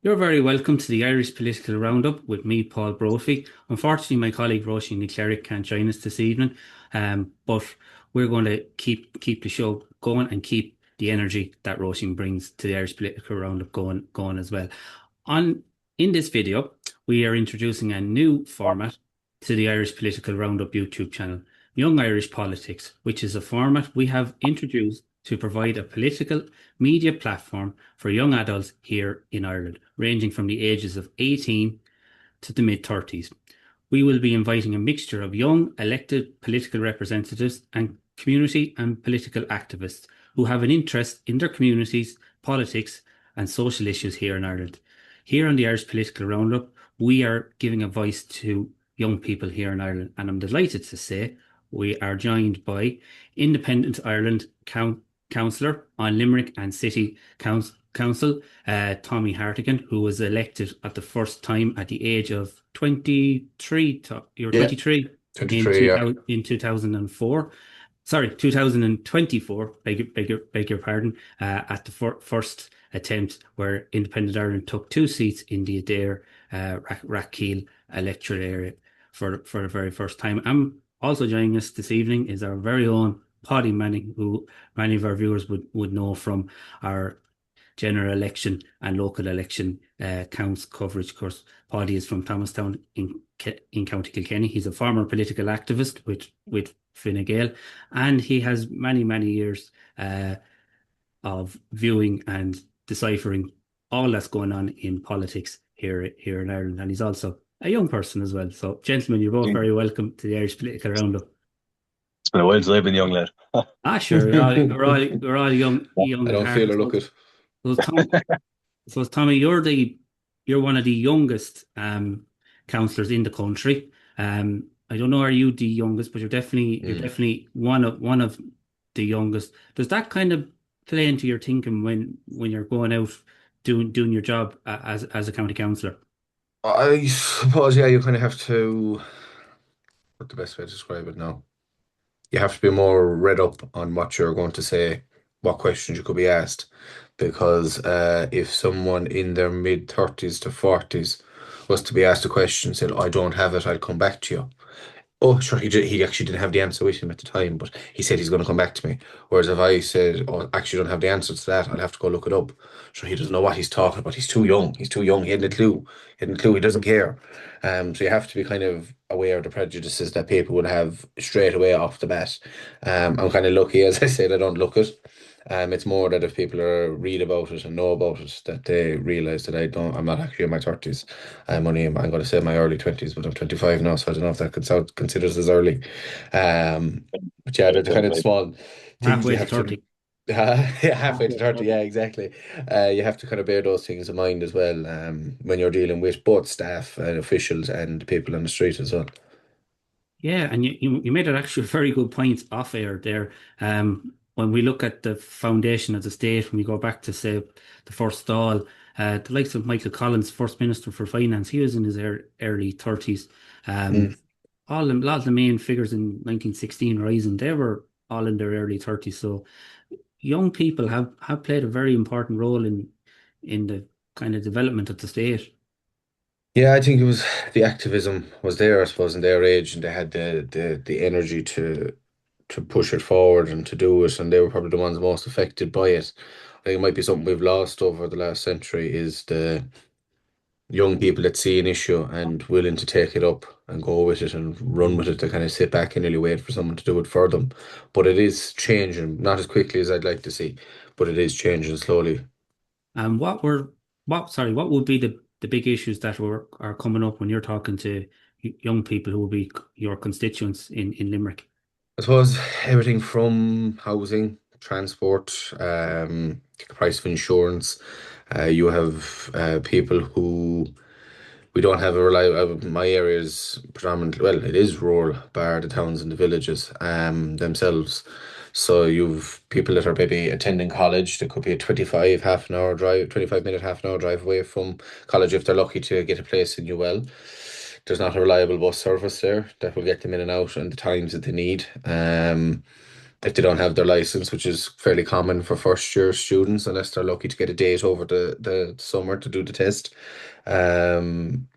You're very welcome to the Irish Political Roundup with me, Paul Brophy. Unfortunately, my colleague Roisin Cleric can't join us this evening, but we're going to keep the show going and keep the energy that Roisin brings to the Irish Political Roundup going as well. On in this video, we are introducing a new format to the Irish Political Roundup YouTube channel, Young Irish Politics, which is a format we have introduced to provide a political media platform for young adults here in Ireland, ranging from the ages of 18 to the mid 30s. We will be inviting a mixture of young elected political representatives and community and political activists who have an interest in their communities, politics, and social issues here in Ireland. Here on the Irish Political Roundup, we are giving a voice to young people here in Ireland, and I'm delighted to say we are joined by Independent Ireland Councillor on Limerick and City Council, Tommy Hartigan, who was elected at the first time at the age of 23. You were Yeah, 23 in 23, yeah. 2004. Sorry, 2024. Beg your pardon. At the first attempt where Independent Ireland took two seats in the Adair Rathkeel electoral area for the very first time. And also joining us this evening is our very own Paddy Manning, who many of our viewers would know from our general election and local election counts coverage. Of course, Paddy is from Thomastown in County Kilkenny. He's a former political activist with Fine Gael, and he has many years of viewing and deciphering all that's going on in politics here in Ireland. And he's also a young person as well. So, gentlemen, you're both very welcome to the Irish Political Roundup. It's been a while since I've been young lad. Ah, sure, we're all young I at don't heart, feel I or look suppose. it. So, Tommy, you're one of the youngest councillors in the country. I don't know, are you the youngest, but you're Mm. definitely one of the youngest. Does that kind of play into your thinking when you're going out doing your job as a county councillor? I suppose, yeah, you kind of have to, what the best way to describe it now? You have to be more read up on what you're going to say, what questions you could be asked. Because if someone in their mid 30s to 40s was to be asked a question, said, I don't have it, I'll come back to you. Oh, sure, he actually didn't have the answer with him at the time, but he said he's going to come back to me. Whereas if I said, oh, actually don't have the answer to that, I'll have to go look it up. Sure, he doesn't know what he's talking about. He's too young. He's too young. He hadn't a clue. He hadn't a clue. He doesn't care. So you have to be kind of aware of the prejudices that people would have straight away off the bat. I'm kind of lucky, as I said, I don't look it. It's more that if people are read about it and know about it, that they realize that I'm not actually in my 30s. I'm going to say my early 20s, but I'm 25 now, so I don't know if that considers as early. But yeah, they're the kind of small things you Halfway to have to, 30. yeah, halfway to 30, yeah, exactly. You have to kind of bear those things in mind as well, when you're dealing with both staff and officials and people on the street as well. Yeah, and you made an actually very good point off air there. When we look at the foundation of the state, when we go back to say the first Dáil, the likes of Michael Collins, First Minister for Finance, he was in his early 30s. Mm. Um, a lot of the main figures in 1916 Rising, they were all in their early 30s. So young people have played a very important role in the kind of development of the state. Yeah, I think it was the activism was there, I suppose, in their age, and they had the energy to push it forward and to do it, and they were probably the ones most affected by it. I think it might be something we've lost over the last century is the young people that see an issue and willing to take it up and go with it and run with it to kind of sit back and really wait for someone to do it for them. But it is changing, not as quickly as I'd like to see, but it is changing slowly. And what would be the big issues that are coming up when you're talking to young people who will be your constituents in Limerick? I suppose everything from housing, transport, the price of insurance. You have people who we don't have a reliable. My area is predominantly, well, it is rural, bar the towns and the villages themselves. So you've people that are maybe attending college. There could be a 25 half an hour drive, 25-minute half an hour drive away from college if they're lucky to get a place in UL. There's not a reliable bus service there that will get them in and out and the times that they need. if they don't have their license, which is fairly common for first year students, unless they're lucky to get a date over the summer to do the test. Um,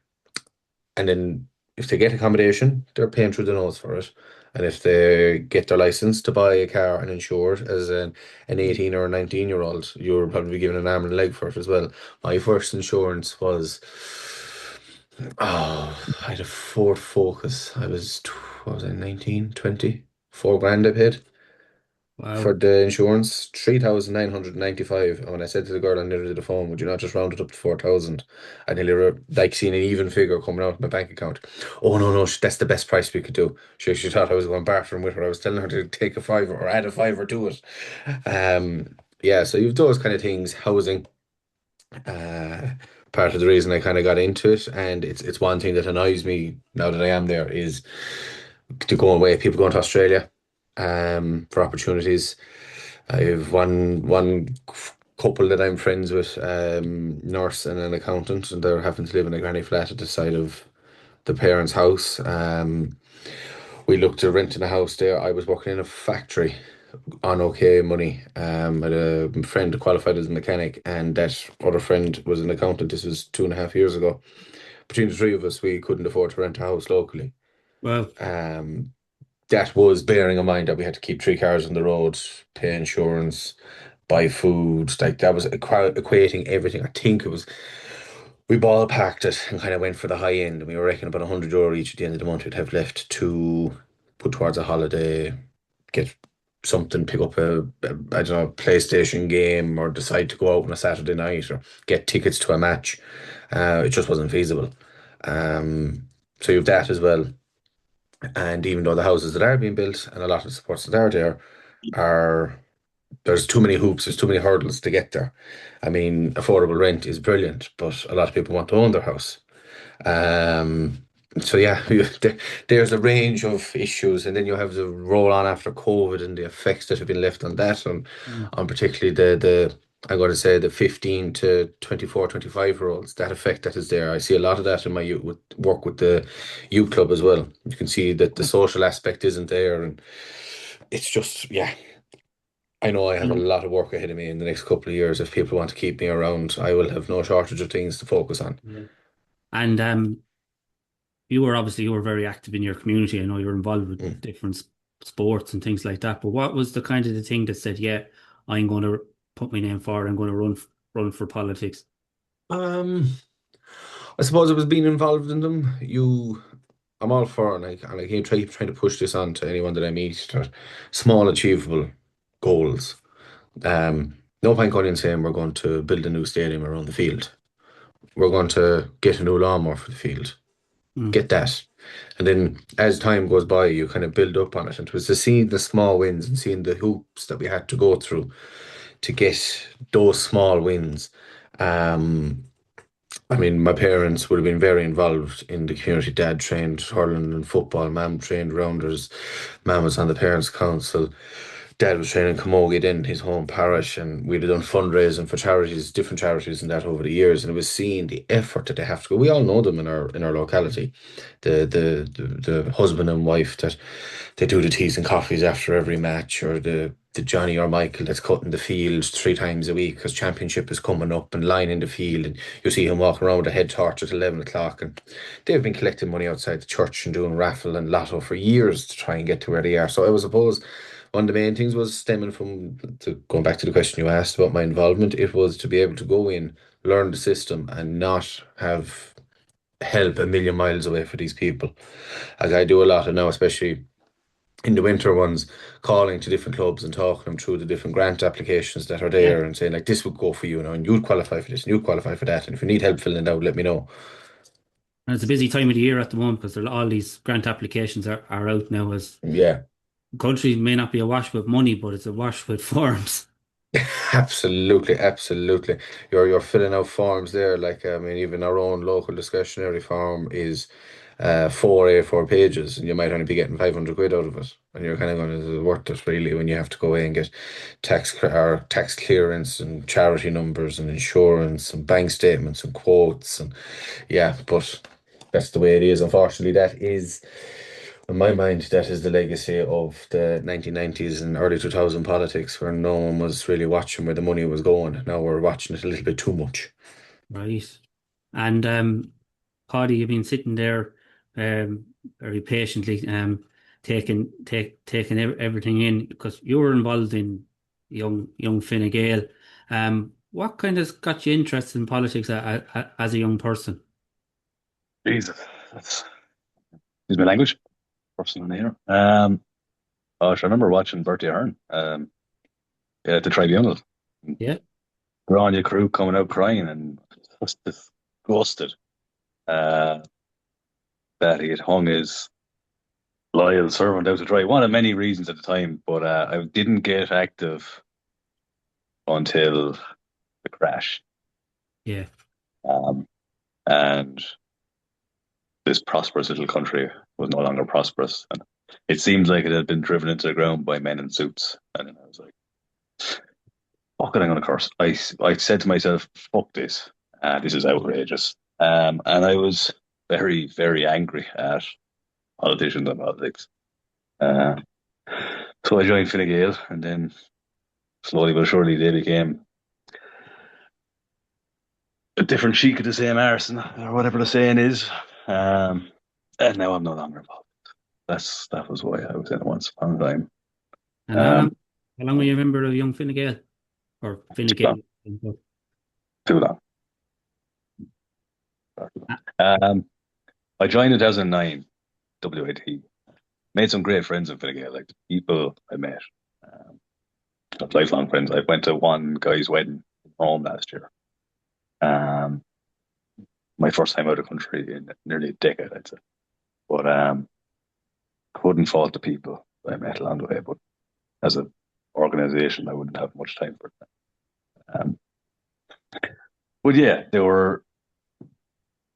and then if they get accommodation, they're paying through the nose for it. And if they get their license to buy a car and insure it as an Mm. 18 or a 19-year-old, you're probably given an arm and a leg for it as well. My first insurance was, I had a Ford Focus. What was I, 19, 20? 4 grand I paid for Wow. the insurance, 3,995. And when I said to the girl on the other end of the phone, would you not just round it up to 4,000? I nearly like seeing an even figure coming out of my bank account. Oh, no, no, that's the best price we could do. She thought I was going bartering with her. I was telling her to take a fiver or add a fiver to it. Yeah, so you've those kind of things, housing. Uh, Part of the reason I kind of got into it, and it's one thing that annoys me now that I am there, is to go away. People going to Australia, for opportunities. I have one couple that I'm friends with, nurse and an accountant, and they're having to live in a granny flat at the side of the parents' house. We looked at renting a house there. I was working in a factory on okay money. I had a friend qualified as a mechanic, and that other friend was an accountant. This was 2.5 years ago. Between the three of us, we couldn't afford to rent a house locally. Well, Um, that was bearing in mind that we had to keep 3 cars on the road, pay insurance, buy food. Like that was equating everything. I think it was we ballparked it and kind of went for the high end, and we were reckoning about €100 each at the end of the month we'd have left to put towards a holiday, get something, pick up I don't know, PlayStation game, or decide to go out on a Saturday night, or get tickets to a match. It just wasn't feasible. Um, so you've that as well. And even though the houses that are being built and a lot of the supports that are there are there's too many hoops, there's too many hurdles to get there. I mean, affordable rent is brilliant, but a lot of people want to own their house. Um, so yeah, there's a range of issues, and then you have the roll on after COVID and the effects that have been left on that, and mm, on particularly the I'm going to say the 15 to 24, 25 year olds, that effect that is there. I see a lot of that in my youth, work with the youth club as well. You can see that the social aspect isn't there, and it's just, yeah, I know I have a mm, lot of work ahead of me in the next couple of years. If people want to keep me around, I will have no shortage of things to focus on. yeah. And you were very active in your community. I know you're involved with Mm. different sports and things like that. But what was the kind of the thing that said, "Yeah, I'm going to put my name forward. I'm going to run for politics." Um, I suppose it was being involved in them. I'm all for, and I keep trying to push this on to anyone that I meet, that small achievable goals. No point going and saying we're going to build a new stadium around the field. We're going to get a new lawnmower for the field. Mm, Get that. And then as time goes by, you kind of build up on it. And it was to see the small wins and seeing the hoops that we had to go through to get those small wins. Um, I mean, my parents would have been very involved in the community. Dad trained hurling and football. Mum trained rounders. Mum was on the parents' council. Dad was training camogie in his home parish, and we'd have done fundraising for charities, different charities, and that over the years. And it was seeing the effort that they have to go. We all know them in our locality, the husband and wife that they do the teas and coffees after every match, or the Johnny or Michael that's cutting the field 3 times a week because championship is coming up, and lying in the field, and you see him walking around with a head torch at 11 o'clock. And they've been collecting money outside the church and doing raffle and lotto for years to try and get to where they are. So I suppose one of the main things was stemming from, going back to the question you asked about my involvement, it was to be able to go in, learn the system, and not have help a million miles away for these people. Like I do a lot of now, especially in the winter ones, calling to different clubs and talking them through the different grant applications that are yeah. there, and saying like this would go for you now, and you'd qualify for this and you'd qualify for that, and if you need help filling it out, let me know. And it's a busy time of the year at the moment because all these grant applications are out now. As Yeah. country may not be awash with money, but it's awash with forms. Absolutely, absolutely. You're filling out forms there. Like I mean, even our own local discretionary form is 4 A4 pages, and you might only be getting 500 quid out of it. And you're kind of going, is it worth it really when you have to go away and get or tax clearance and charity numbers and insurance and bank statements and quotes, and yeah, but that's the way it is. Unfortunately, that is In my mind, that is the legacy of the 1990s and early 2000 politics where no one was really watching where the money was going. Now we're watching it a little bit too much. Right. And Paddy, you've been sitting there um, very patiently taking everything in because you were involved in young Fine Gael. What kind of got you interested in politics as a young person? Jesus, that's excuse my language. Person in here. I remember watching Bertie Ahern at the tribunal. Yeah. Grania crew coming out crying and just disgusted uh, that he had hung his loyal servant out to dry. One of many reasons at the time, but I didn't get active until the crash. Yeah. Um, and this prosperous little country was no longer prosperous. And it seemed like it had been driven into the ground by men in suits. And then I was like, fuck it, I'm going to curse. I said to myself, fuck this. This is outrageous. And I was very, very angry at politicians and politics. Uh, so I joined Fine Gael, and then slowly but surely they became a different cheek of the same arse, or whatever the saying is. Um, and now I'm no longer involved. That was why I was in it once upon a time. And Um, how long were you a member of young Fine Gael or Fine too Gael? long, too long. Um, I joined in 2009, WIT. Made some great friends in Fine Gael, like the people I met. Um, lifelong friends. I went to one guy's wedding in home last year. Um, my first time out of country in nearly a decade, I'd say. But couldn't fault the people I met along the way. But as an organization, I wouldn't have much time for it. Um, but yeah, they were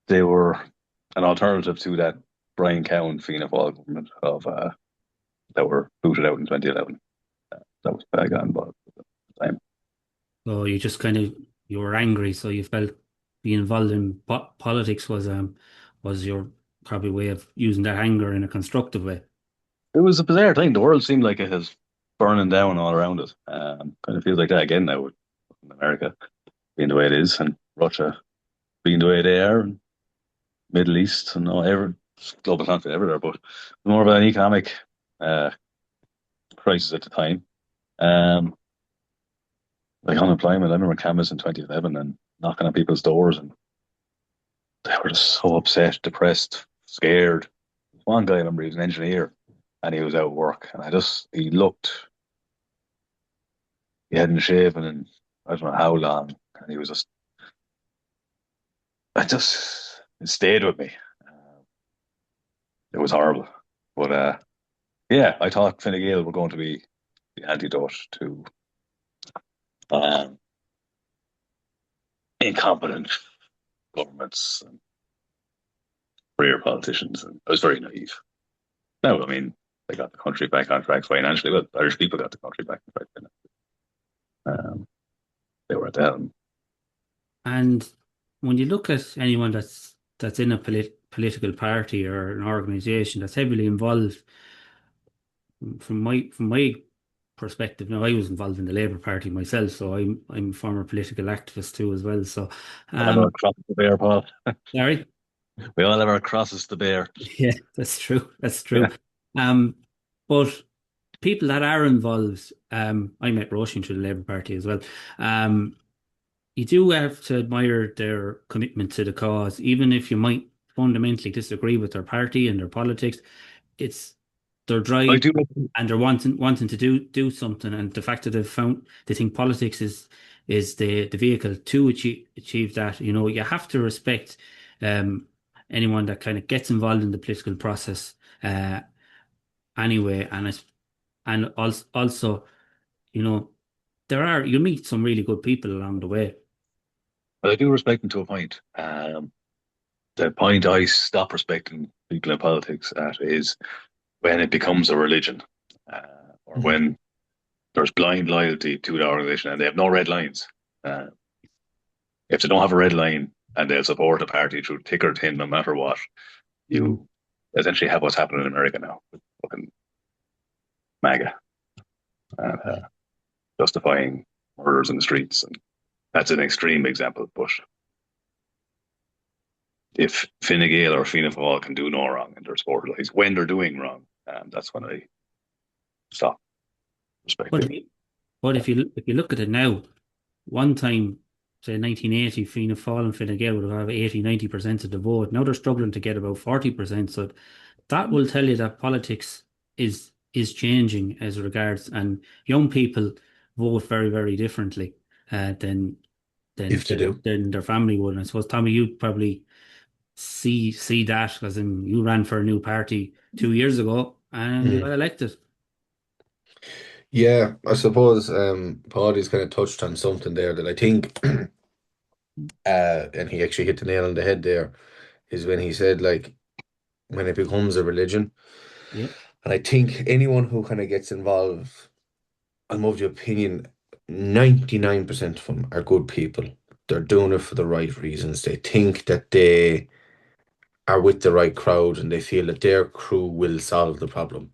an alternative to that Brian Cowan Fianna Fáil government of that were booted out in 2011. That was bad on involved at the time. So you just kind of you were angry, so you felt being involved in politics was your probably way of using that anger in a constructive way. It was a bizarre thing. The world seemed like it was burning down all around us. Kind of feels like that again now with America being the way it is, and Russia being the way they are, and Middle East and all every global conflict everywhere. But more of an economic uh, crisis at the time. Um, like unemployment. I remember cameras in 2011 and knocking on people's doors, and they were just so upset, depressed, scared. One guy, I remember, he was an engineer and he was out of work, and he hadn't shaven in I don't know how long, and he was just, it stayed with me. It was horrible, but yeah, I thought Fine Gael were going to be the antidote to um, incompetent governments and career politicians, and I was very naive. No, I mean, they got the country back on track financially. Well, Irish people got the country back on track financially. Um, they were at the helm. And when you look at anyone that's in a political party or an organization that's heavily involved, from my perspective, now I was involved in the Labour Party myself, so I'm a former political activist too as well. So, We all have our um, crosses to bear, Paul. sorry. We all have our crosses to bear. Yeah, that's true. That's Yeah. true. Um, but people that are involved, I met Roisin through the Labour Party as well. Um, you do have to admire their commitment to the cause, even if you might fundamentally disagree with their party and their politics. It's their I drive do. and they're wanting to do something, and the fact that they think politics is the vehicle to achieve that. You know, you have to respect um, anyone that kind of gets involved in the political process uh, anyway, and also you know you meet some really good people along the way. But I do respect them to a point. The point I stop respecting people in politics at is when it becomes a religion, or Mhm. when there's blind loyalty to the organization and they have no red lines. Uh, if they don't have a red line and they'll support a party through thick or thin, no matter what, you essentially have what's happening in America now with fucking MAGA and justifying murders in the streets. And that's an extreme example, but if Fine Gael or Fianna Fáil can do no wrong in their sport, like when they're doing wrong, that's when I stop But respecting. if you, but if you look at it now, one time, say 1980, Fianna Fáil and Fine Gael would have 80-90% of the vote. Now they're struggling to get about 40%. So that will tell you that politics is changing as regards, and young people vote very, very differently than If they do. than their family would. And I suppose Tommy, you probably see that because you ran for a new party 2 years ago and you got Mm. elected. Yeah, I suppose Paudie's kind of touched on something there that I think, and he actually hit the nail on the head there, is when he said, like, when it becomes a religion. Yeah. And I think anyone who kind of gets involved, I'm of the opinion 99% of them are good people. They're doing it for the right reasons. They think that they are with the right crowd and they feel that their crew will solve the problem.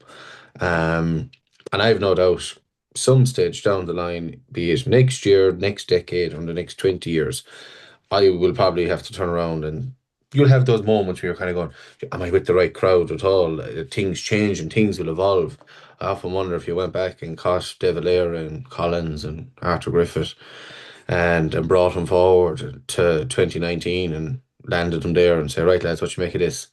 Um, and I've no doubt some stage down the line, be it next year, next decade, or the next 20 years, I will probably have to turn around and you'll have those moments where you're kind of going, am I with the right crowd at all? Things change and things will evolve. I often wonder if you went back and caught De Valera and Collins and Arthur Griffith and brought them forward to 2019 and landed them there and say, right, lads, what you make of this?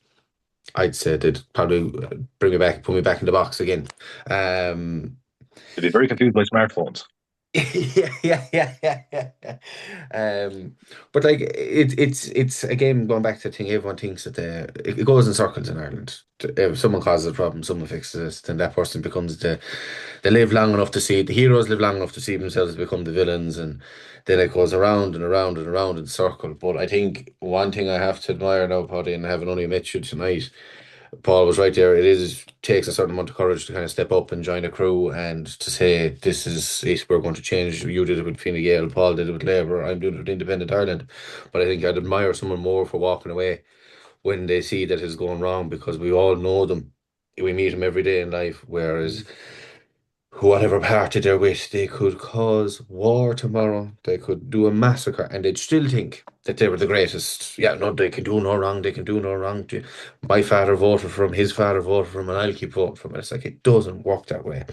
I'd say they'd probably bring me back, put me back in the box again. Um, They'd be very confused by smartphones. yeah. But like it's again going back to the thing. Everyone thinks that it goes in circles in Ireland. If someone causes a problem, someone fixes it, then that person becomes they live long enough to see the heroes live long enough to see themselves become the villains, and then it goes around and around and around in circle. But I think one thing I have to admire now, Paddy, and I haven't only met you tonight. Paul was right there. Takes a certain amount of courage to kind of step up and join a crew and to say this is it. We're going to change. You did it with Fine Gael, Paul did it with Labour. I'm doing it with Independent Ireland. But I think I'd admire someone more for walking away when they see that it's going wrong because we all know them. We meet them every day in life. Whereas whatever party they're with, they could cause war tomorrow. They could do a massacre, and they'd still think that they were the greatest. Yeah, no, they can do no wrong. They can do no wrong. My father voted for him. His father voted for him, and I'll keep voting for him. It's like it doesn't work that way.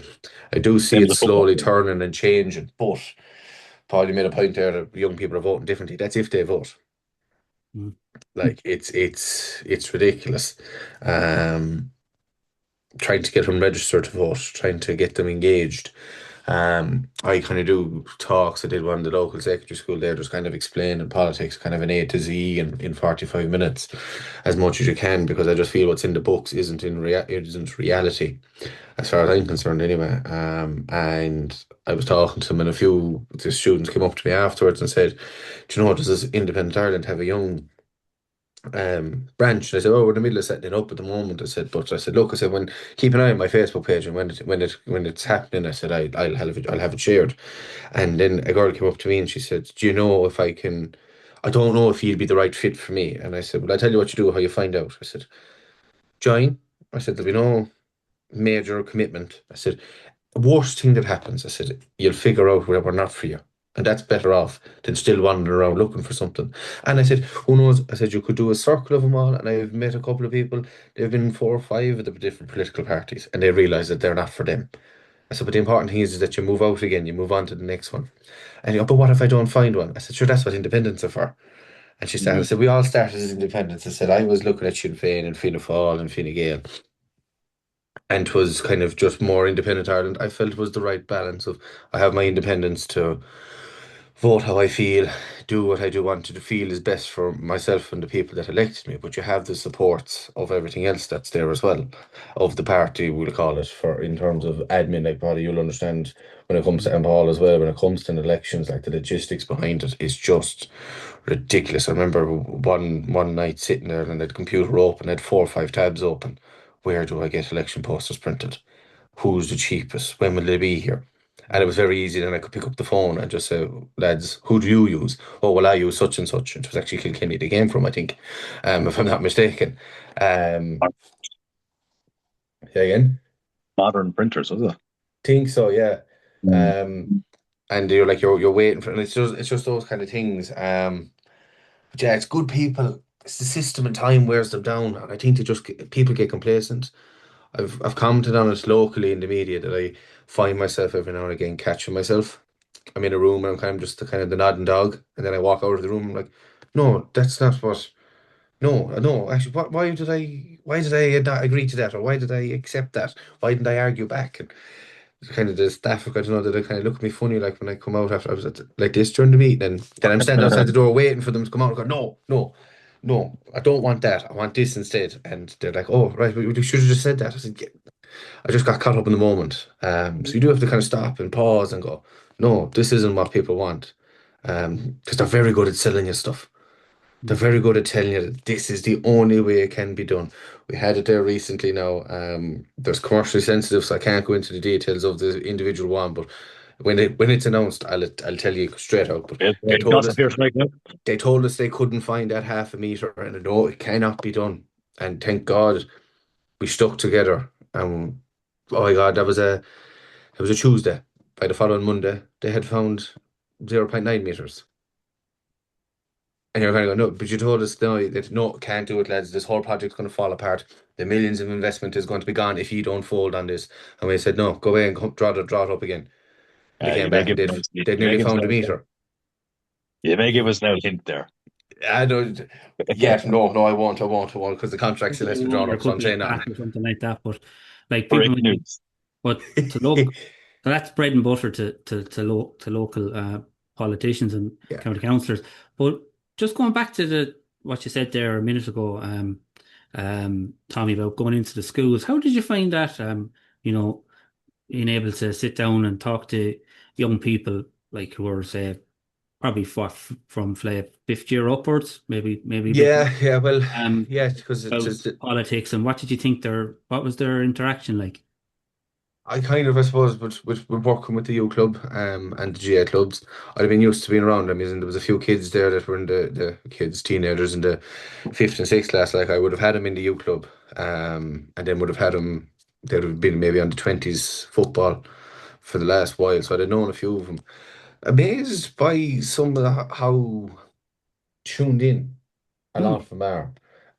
I do see Same it as a football slowly team. turning and changing, but Paul, you made a point there that young people are voting differently. That's if they vote. Mm. Like it's ridiculous. Um, Trying to get them registered to vote, trying to get them engaged. I kind of do talks. I did one in the local secondary school there, just kind of explaining politics, kind of an A to Z in 45 minutes, as much as you can, because I just feel what's in the books isn't reality, as far as I'm concerned anyway. And I was talking to them, and a few the students came up to me afterwards and said, "Do you know what? Does this Independent Ireland have a young branch?" And I said, "Oh, we're in the middle of setting it up at the moment." I said, look, I said, when keep an eye on my Facebook page, and when it's happening, I said, I'll have it shared. And then a girl came up to me and she said, "Do you know if I can? I don't know if you'd be the right fit for me." And I said, "Well, I tell you what you do, how you find out." I said, "Join." I said, "There'll be no major commitment." I said, "Worst thing that happens," I said, "you'll figure out where we're not for you." And that's better off than still wandering around looking for something. And I said, who knows? I said, you could do a circle of them all. And I've met a couple of people, they've been in 4 or 5 of the different political parties, and they realize that they're not for them. I said, but the important thing is that you move out again, you move on to the next one. And you go, but what if I don't find one? I said, sure, that's what independents are for. And she started, I Mhm. said, we all started as independents. I said, I was looking at Sinn Féin and Fianna Fáil and Fine Gael, and 'twas kind of just more independent Ireland. I felt it was the right balance of I have my independence to vote how I feel, do what I do want to feel is best for myself and the people that elected me. But you have the supports of everything else that's there as well, of the party, we'll call it, for in terms of admin, like Paddy, you'll understand when it comes to and Paul as well, when it comes to elections, like the logistics behind it is just ridiculous. I remember one night sitting there and the computer open, I had 4 or 5 tabs open. Where do I get election posters printed? Who's the cheapest? When will they be here? And it was very easy. Then I could pick up the phone and just say, lads, who do you use? Oh, well, I use such and such. And it was actually Kilkenny they came from, I think, if I'm not mistaken. Um, Yeah, again. Modern printers, was it? Think so, yeah. Mm. Um, and you're like you're waiting for, and it's just those kind of things. But yeah, it's good people. It's the system and time wears them down, and I think people get complacent. I've commented on it locally in the media that I find myself every now and again catching myself. I'm in a room and I'm kind of just the kind of the nodding dog, and then I walk out of the room. I'm like, no, that's not what. No, no. Actually, why did I not agree to that, or why did I accept that? Why didn't I argue back? And kind of the staff, I don't know, that they kind of look at me funny, like when I come out after I was like this during the meeting, and then I'm standing outside the door waiting for them to come out and go, no, no, no, I don't want that. I want this instead. And they're like, oh, right, well, you should have just said that. I said, yeah. I just got caught up in the moment. So you do have to kind of stop and pause and go, no, this isn't what people want. Because they're very good at selling you stuff. They're very good at telling you that this is the only way it can be done. We had it there recently now. There's commercially sensitive, so I can't go into the details of the individual one, but when it's announced, I'll tell you straight out. But they It told does us appear like that. they told us they couldn't find that half a meter, and no, it cannot be done. And thank God we stuck together. Oh my God, it was a Tuesday. By the following Monday, they had found 0.9 meters. And you're kind of going, no, but you told us no, that no, can't do it, lads. This whole project's going to fall apart. The millions of investment is going to be gone if you don't fold on this. And we said, no, go away and draw it up again. And they came You may back and give they'd you may nearly give us found a now. meter. You may give us now a hint there. I don't, yeah, no, no, I won't, because the contract still has to be drawn Or a up. So I'm couple of saying staff nothing. or something like that. But like people Breaking might think, news. but to look, so that's bread and butter to local politicians and Yeah. county councillors. But just going back to what you said there a minute ago, Tommy, about going into the schools, how did you find that? You know, being able to sit down and talk to young people like who are say probably from fifth year upwards, maybe a bit more, Yeah, yeah, well, um yeah, because about politics, and what did you think what was their interaction like? I kind of, I suppose, with working with the U Club and the GA clubs, I'd have been used to being around them. And there was a few kids there that were in the kids, teenagers in the fifth and sixth class. Like I would have had them in the U Club, and then would have had them. They'd have been maybe on the twenties football for the last while. So I'd have known a few of them. Amazed by some of how tuned in a lot Hmm. of them are.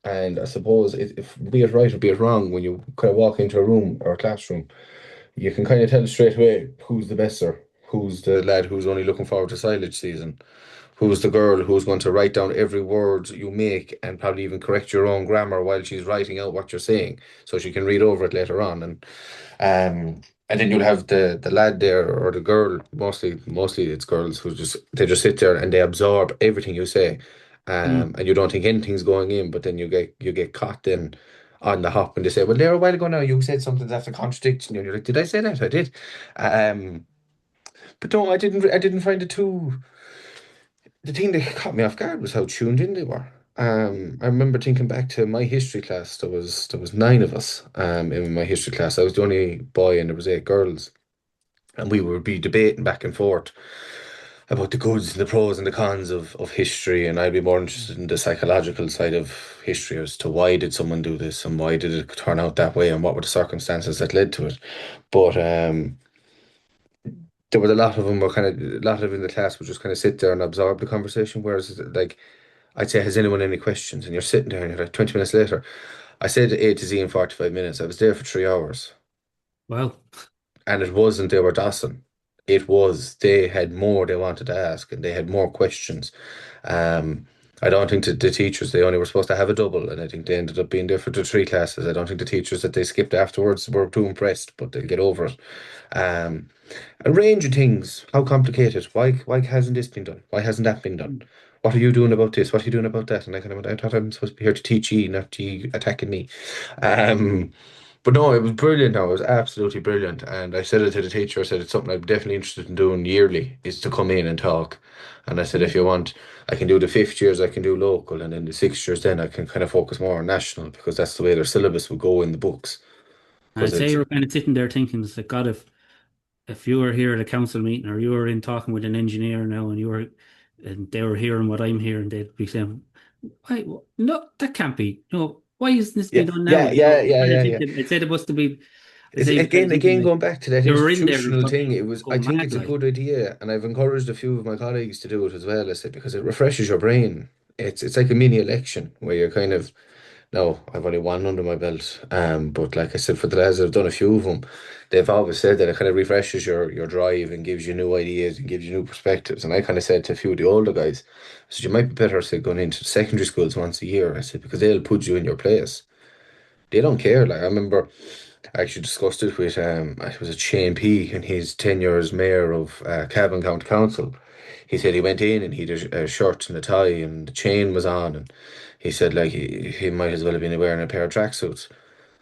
And I suppose if be it right or be it wrong, when you kind of walk into a room or a classroom, you can kind of tell straight away who's the messer, who's the lad who's only looking forward to silage season, who's the girl who's going to write down every word you make and probably even correct your own grammar while she's writing out what you're saying, so she can read over it later on. And then you'll have the lad there or the girl, mostly it's girls who just sit there and they absorb everything you say. Hmm. And you don't think anything's going in, but then you get caught then on the hop and they say, well, there a while ago now you said something that's a contradiction, and you're like, did I say that? I did. Um, but no, I didn't find it too. The thing that caught me off guard was how tuned in they were. I remember thinking back to my history class. There was nine of us in my history class. I was the only boy and there was eight girls, and we would be debating back and forth about the goods and the pros and the cons of history. And I'd be more interested in the psychological side of history as to why did someone do this and why did it turn out that way and what were the circumstances that led to it. But there was a lot of them were kind of a lot of in the class would just kind of sit there and absorb the conversation. Whereas like I'd say, has anyone any questions? And you're sitting there and you're like 20 minutes later. I said A to Z in 45 minutes. I was there for 3 hours. Well, And it wasn't they were Dawson. It was they had more they wanted to ask and they had more questions. Um, I don't think the teachers, they only were supposed to have a double, and I think they ended up being there for the three classes. I don't think the teachers that they skipped afterwards were too impressed, but they'll get over it. Um, a range of things. How complicated? Why hasn't this been done? Why hasn't that been done? What are you doing about this? What are you doing about that? And I kind of went, I thought I'm supposed to be here to teach you, not you attacking me. Um, but no, it was brilliant. No, it was absolutely brilliant. And I said it to the teacher. I said it's something I'm definitely interested in doing yearly is to come in and talk. And I said if you want, I can do the fifth years, I can do local, and then the sixth years, then I can kind of focus more on national because that's the way their syllabus would go in the books. Because I'd say it's you were kind of sitting there thinking, it's like, God, if you were here at a council meeting or you were in talking with an engineer now and they were hearing what I'm hearing, they'd be saying, why, no, that can't be. No, why isn't this being Yeah, done now? yeah, You know, yeah, I'm yeah, trying to yeah, think yeah. that it said it was to be, I It's, say, again, thinking like going back to that they were in there and institutional thing, fucking it was. I going think mad, it's a like. good idea, and I've encouraged a few of my colleagues to do it as well. I said because it refreshes your brain. It's like a mini election where you're kind of. No, I've only one under my belt. But like I said, for the lads that have done a few of them, they've always said that it kind of refreshes your drive and gives you new ideas and gives you new perspectives. And I kind of said to a few of the older guys, I said you might be better say going into secondary schools once a year. I said because they'll put you in your place. They don't care. Like I remember, I actually discussed it with it was a Shane P. and he's 10 years mayor of Cavan County Council. He said he went in and he had a shirt and a tie and the chain was on and he said like he might as well have been wearing a pair of tracksuits.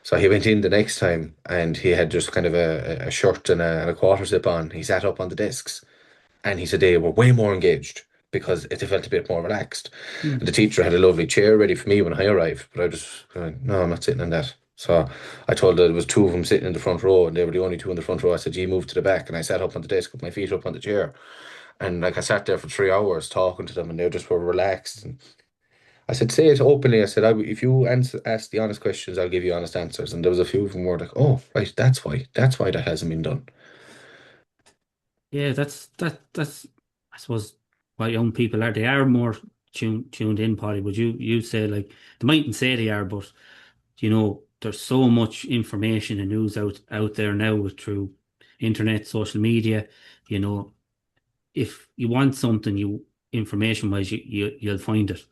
So he went in the next time and he had just kind of a shirt and a quarter zip on. He sat up on the desks and he said they were way more engaged because it felt a bit more relaxed. Mm. And the teacher had a lovely chair ready for me when I arrived, but I just going, no, I'm not sitting in that. So I told her there was two of them sitting in the front row, and they were the only two in the front row. I said, "You move to the back," and I sat up on the desk with my feet up on the chair, and like I sat there for 3 hours talking to them, and they just were relaxed. And I said, "Say it openly." I said, "If you ask the honest questions, I'll give you honest answers." And there was a few of them were like, "Oh, right, that's why that hasn't been done." Yeah, that's I suppose what young people are. They are more tuned in, Polly. Would you say like they mightn't say they are, but there's so much information and news out there now through internet, social media. You know, if you want something, you information wise, you'll find it.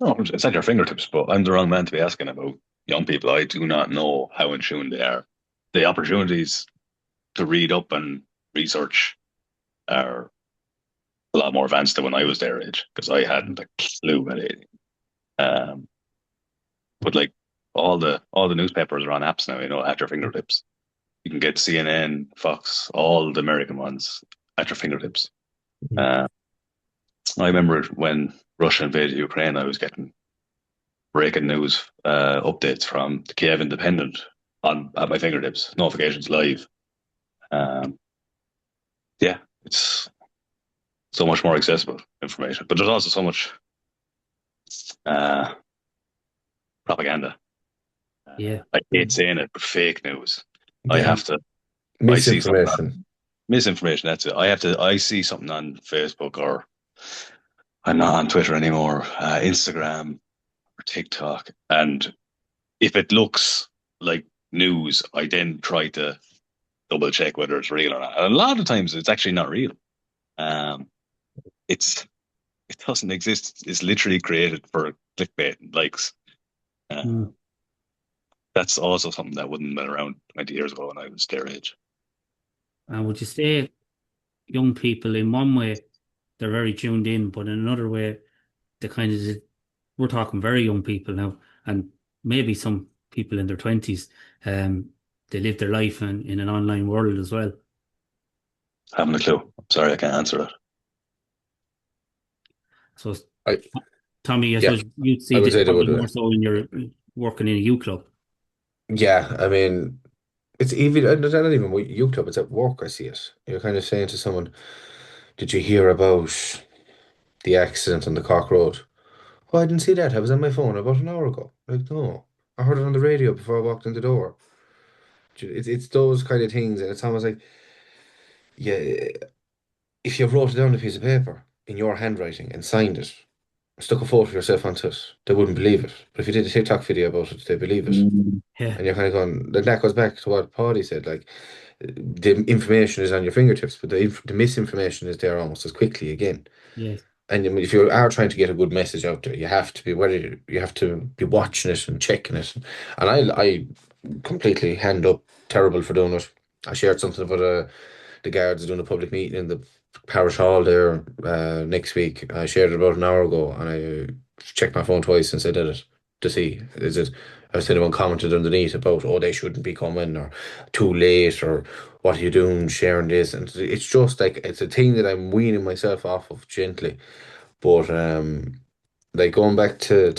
No, it's at your fingertips, but I'm the wrong man to be asking about young people. I do not know how in tune they are. The opportunities to read up and research are a lot more advanced than when I was their age because I hadn't a clue at it. Um, but like all the newspapers are on apps now, at your fingertips. You can get CNN, Fox, all the American ones at your fingertips. Mhm. Uh, I remember when Russia invaded Ukraine, I was getting breaking news updates from the Kiev Independent on at my fingertips, notifications live. Um, yeah, it's so much more accessible information, but there's also so much uh, propaganda. Yeah. I hate saying it, but fake news. I Yeah, have to. I see something misinformation. on misinformation. That's it. I have to. I see something on Facebook or I'm not on Twitter anymore, Instagram or TikTok, and if it looks like news, I then try to double check whether it's real or not. And a lot of times, it's actually not real. Um, it's it doesn't exist. It's literally created for clickbait and likes. Mm. Um, that's also something that wouldn't have been around 20 years ago when I was their age. And would you say young people in one way they're very tuned in, but in another way they kind of we're talking very young people now, and maybe some people in their 20s, they live their life in an online world as well. Haven't a clue. I'm sorry, I can't answer that. So, I Tommy, I Yeah, suppose you'd I see would this say they would probably do more it. so in your working in a U club. Yeah, I mean, it's even it's not even with YouTube, it's at work I see it. You're kind of saying to someone, "Did you hear about the accident on the Cork Road?" Oh, I didn't see that. I was on my phone about an hour ago. Like, no, I heard it on the radio before I walked in the door. It's those kind of things, and it's almost like, yeah, if you wrote it down on a piece of paper in your handwriting and signed it, stuck a photo of yourself onto it, they wouldn't believe it. But if you did a TikTok video about it, they believe it. Mm. Yeah, And you're kind of going, like that goes back to what Paddy said, like the information is on your fingertips, but the misinformation is there almost as quickly again. yes, And I mean, if you are trying to get a good message out there, you have to be you have to be watching it and checking it. And I completely hand up terrible for doing it. I shared something about the guards doing a public meeting in the parish hall there next week. I shared it about an hour ago, and I checked my phone twice since I did it to see is it. Has anyone commented underneath about they shouldn't be coming or too late or what are you doing sharing this? And it's just like it's a thing that I'm weaning myself off of gently. But like going back to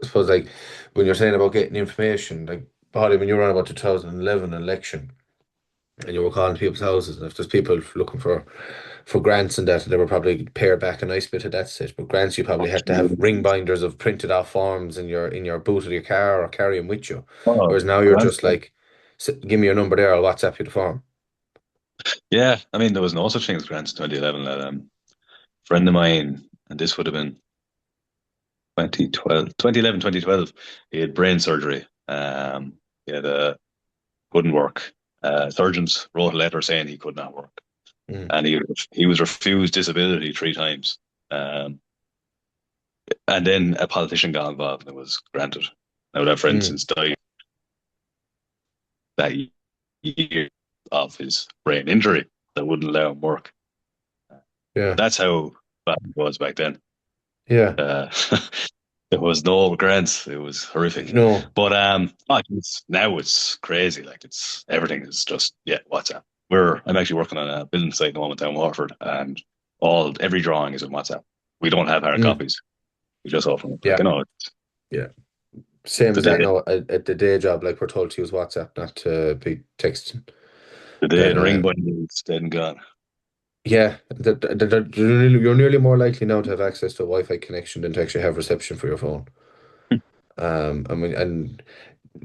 I suppose like when you're saying about getting information, like Paddy, when you were on about 2011 election. and you were calling people's houses, and if there's people looking for grants and that, they were probably pare back a nice bit at that stage. But grants, you probably had to have ring binders of printed off forms in your boot of your car or carry them with you. Oh, Whereas now you're grand. just like, Give me your number there, I'll WhatsApp you the form." Yeah, I mean, there was no such thing as grants in 2011. Friend of mine, and this would have been 2011, 2012. He had brain surgery. He had couldn't work. Surgeons wrote a letter saying he could not work, Mm, and he was refused disability 3 times. Um, and then a politician got involved and it was granted. Now that friend mm, since died that year of his brain injury that wouldn't allow him work. yeah, That's how bad it was back then. yeah. Uh, there was no grants. It was horrific. No, But now it's crazy. Like it's everything is just WhatsApp. I'm actually working on a building site at the moment down in Waterford, and every drawing is in WhatsApp. We don't have hard mm, copies. We just open it. Like yeah, it's yeah. Same the as that. day No, at the day job, like we're told to use WhatsApp, not to be texting. the day Then, the ring button is dead and gone. yeah, you're nearly more likely now to have access to a Wi-Fi connection than to actually have reception for your phone. I mean, and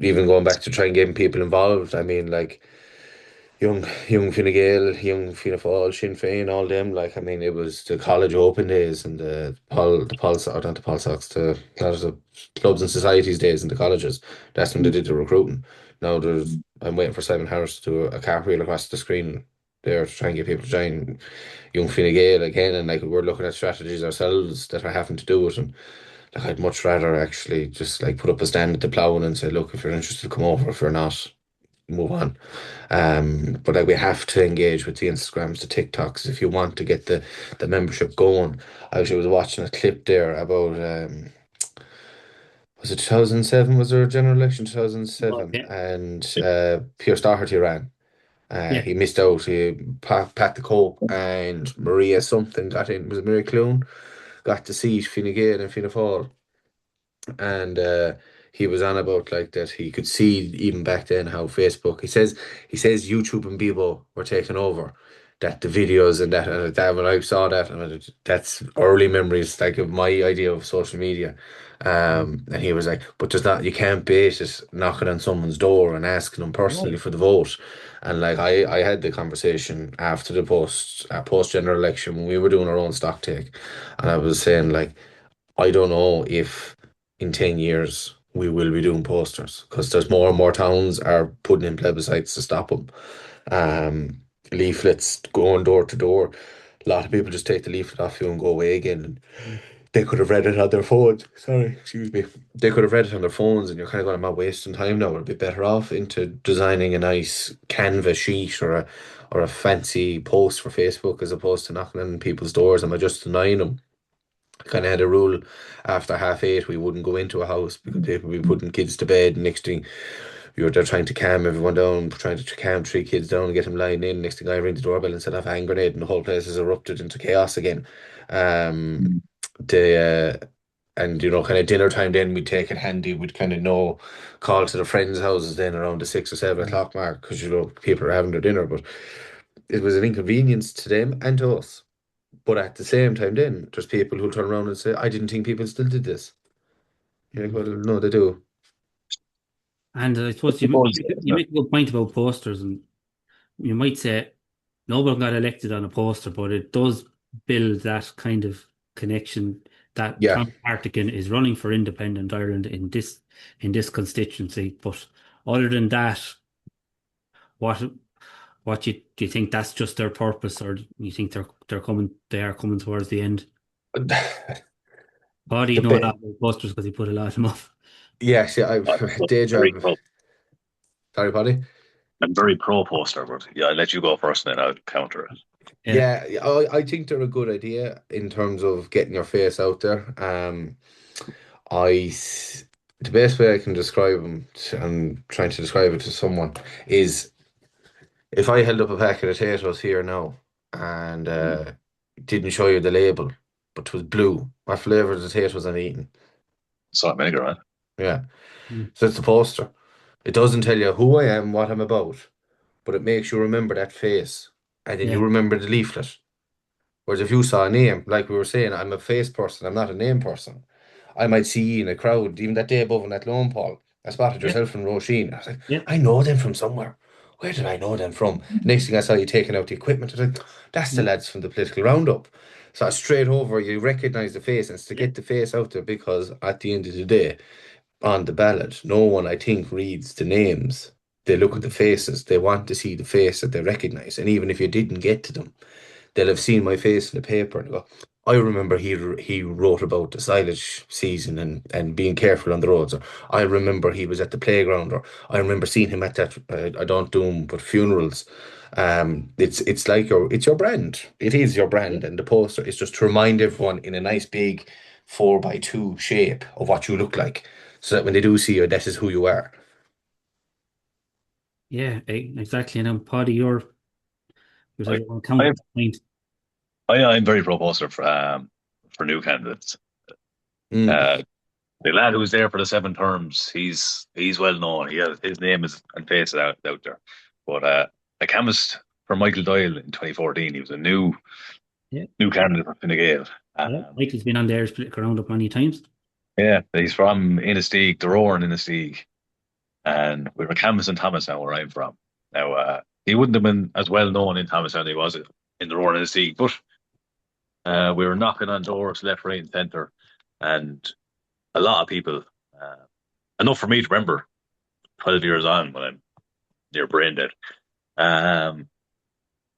even going back to try and getting people involved, I mean, like young Fine Gael, young Fianna Fáil, Sinn Féin, all them. Like, I mean, it was the college open days and the Pulse, or not the Pulse Sox, the there's the clubs and societies days in the colleges. That's when they did the recruiting. Now I'm waiting for Simon Harris to do a cartwheel across the screen there to try and get people to join young Fine Gael again. And like we're looking at strategies ourselves that are having to do it. And like I'd much rather actually just like put up a stand at the ploughing and say, look, if you're interested, come over. If you're not, move on. But like we have to engage with the Instagrams, the TikToks, if you want to get the membership going. I actually was watching a clip there about was it 2007? Was there a general election Oh, 2007? yeah, And Pierce Doherty ran. yeah. He missed out. Pat the Cope and Maria something got in. Was it Mary Clune? Got the seat. Fine Gael and Fianna Fáil, and he was on about like that he could see even back then how Facebook he says YouTube and Bebo were taking over, that the videos and that when I saw that, and that's early memories like of my idea of social media. And he was like, but there's not, you can't base it knocking on someone's door and asking them personally Right. for the vote. And like I had the conversation after the post general election when we were doing our own stock take, and I was saying like, I don't know if in 10 years we will be doing posters because there's more and more towns are putting in plebiscites to stop them. Leaflets going door to door. A lot of people just take the leaflet off you and go away again. And they could have read it on their phones. Sorry, excuse me. They could have read it on their phones, and you're kind of going, I'm not wasting time now. We'll be better off into designing a nice canvas sheet or a fancy post for Facebook as opposed to knocking on people's doors. Am I just denying them? Kind of had a rule after 8:30 we wouldn't go into a house because people would be putting kids to bed. Next thing you're there trying to calm everyone down, trying to calm 3 kids down and get them lying in. Next thing I ring the doorbell and set off a hand grenade and the whole place has erupted into chaos again. Um, the and kind of dinner time then we'd take it handy. We'd kind of know call to the friends' houses then around the 6 or 7 o'clock mark because people are having their dinner. But it was an inconvenience to them and to us. But at the same time, then there's people who turn around and say, "I didn't think people still did this." You're like, Mhm. "Well, no, they do." And I I suppose suppose, you make a good point about posters, and you might say nobody got elected on a poster, but it does build that kind of connection that Yeah, Tom Hartigan is running for independent Ireland in this constituency. But other than that, what do you think that's just their purpose, or do you think they are coming towards the end? the Body know a bit. lot about posters because he put a lot of them up. Yeah, see, I day very job. pro. Sorry, buddy. I'm very pro poster, but yeah, I'll let you go first, and then I'll counter it. Yeah. Yeah, I think they're a good idea in terms of getting your face out there. I s- the best way I can describe them, and trying to describe it to someone, is if I held up a packet of potatoes here now and didn't show you the label, but it was blue. What flavour of the potatoes I'm eating? Salt and vinegar, man. Yeah. Mm. So it's the poster. It doesn't tell you who I am, what I'm about, but it makes you remember that face, and then you Yeah, remember the leaflet. Whereas if you saw a name, like we were saying, I'm a face person, I'm not a name person. I might see you in a crowd, even that day above in that lone Paul. I spotted yeah, yourself and Roisin. I was like, yeah, I know them from somewhere. Where did I know them from? Next thing I saw you taking out the equipment, I was like, that's the yeah, lads from the political roundup. So straight over, you recognize the face, and it's to yeah. get the face out there because at the end of the day, on the ballot, no one I think reads the names. They look at the faces. They want to see the face that they recognize. And even if you didn't get to them, they'll have seen my face in the paper and go, I remember he wrote about the silage season and being careful on the roads. Or I remember he was at the playground. Or I remember seeing him at that. I don't do them, but funerals. It's like it's your brand. It is your brand, and the poster is just to remind everyone in a nice big 4x2 shape of what you look like, so that when they do see you, that is who you are. Yeah, exactly. And then, Paddy, you're I, like on I, counterpoint. I'm very pro poster for new candidates. Mm. Uh, the lad who's there for the 7 terms, he's well known. His name is and face is out there. But I canvassed for Michael Doyle in 2014. He was a Yeah, new candidate for Fine Gael. yeah. Michael's been on the Irish political roundup many times. Yeah, he's from Inistioge, the Roaring Inistioge, and we were canvassing Thomastown where I'm from. Now, he wouldn't have been as well known in Thomastown as he was in the Roaring Inistioge, but we were knocking on doors left, right, and centre, and a lot of people, uh, enough for me to remember 12 years on when I'm near brain dead, um,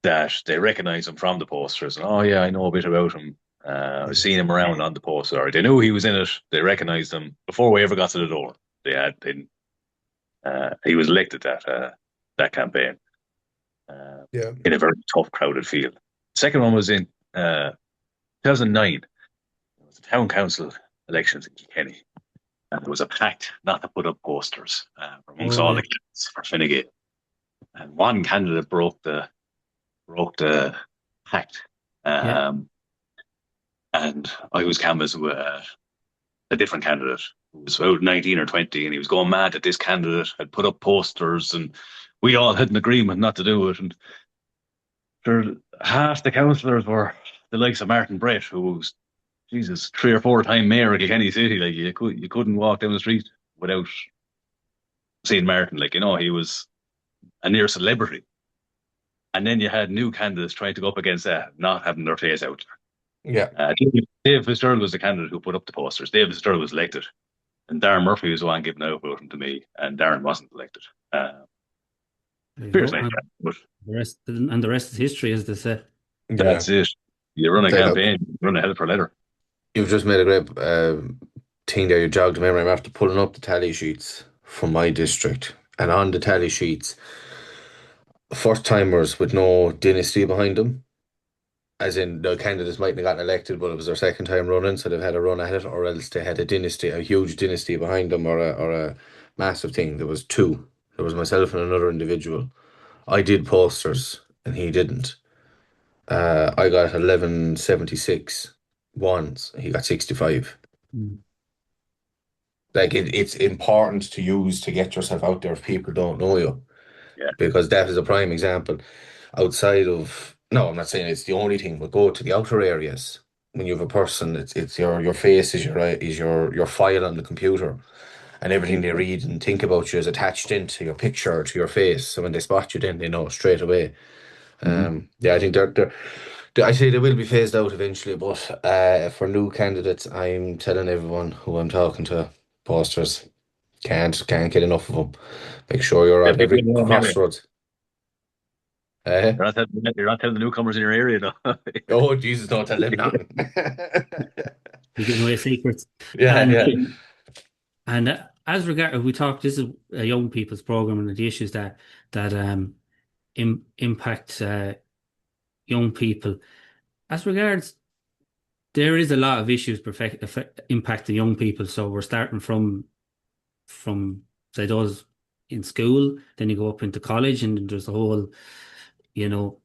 that they recognise him from the posters. And, oh, yeah, I know a bit about him. I've seen him around on the poster. Or they knew he was in it. They recognised him before we ever got to the door. They he was elected that campaign uh, Yeah. in a very tough, crowded field. Second one was in 2009. It was the town council elections in Kilkenny, and there was a pact not to put up posters amongst Oh all yeah, the candidates for Fine Gael. And one candidate broke the pact, yeah. um, and I was canvassing with a different candidate who was about 19 or 20, and he was going mad that this candidate had put up posters, and we all had an agreement not to do it. And sure, half the councillors were the likes of Martin Brett, who was, Jesus, 3 or 4 time mayor of Kilkenny City. Like you couldn't walk down the street without seeing Martin. Like he was a near celebrity. And then you had new candidates trying to go up against that, not having their face out. Yeah. Dave Fitzgerald was the candidate who put up the posters. Dave Fitzgerald was elected, and Darren Murphy was the one giving out voting to me, and Darren wasn't elected. There you Fierce go. nice And guy, but the rest is history, as they say. Yeah. that's it. You run a Say, look, campaign, you run a hell for leather. you've just made a great thing there. You jogged the memory. I'm after pulling up the tally sheets from my district, and on the tally sheets, first timers with no dynasty behind them, as in the candidates mightn't have gotten elected, but it was their second time running, so they've had a run at it, or else they had a dynasty, a huge dynasty behind them, or a massive thing. There was two. There was myself and another individual. I did posters, and he didn't. I got 1176 ones. He got 65. Mm. Like it's important to use to get yourself out there if people don't know you, Yeah, because that is a prime example. Outside of, no, I'm not saying it's the only thing, but go to the outer areas. When you have a person, it's your face is your file on the computer, and everything they read and think about you is attached into your picture to your face. So when they spot you, then they know straight away. mm-hmm. Yeah, I think I say they will be phased out eventually, but for new candidates, I'm telling everyone who I'm talking to, posters, can't get enough of them. Make sure you're Yeah, at big every in your own area. crossroads. Eh? You're not telling the newcomers in your area, though. Oh, Jesus, don't tell them nothing. You're giving away secrets. Yeah, And yeah, as regard, we talked. This is a young people's program, and the issues that impact young people. As regards, there is a lot of issues impacting young people. So we're starting from say those in school, then you go up into college, and then there's a whole, you know,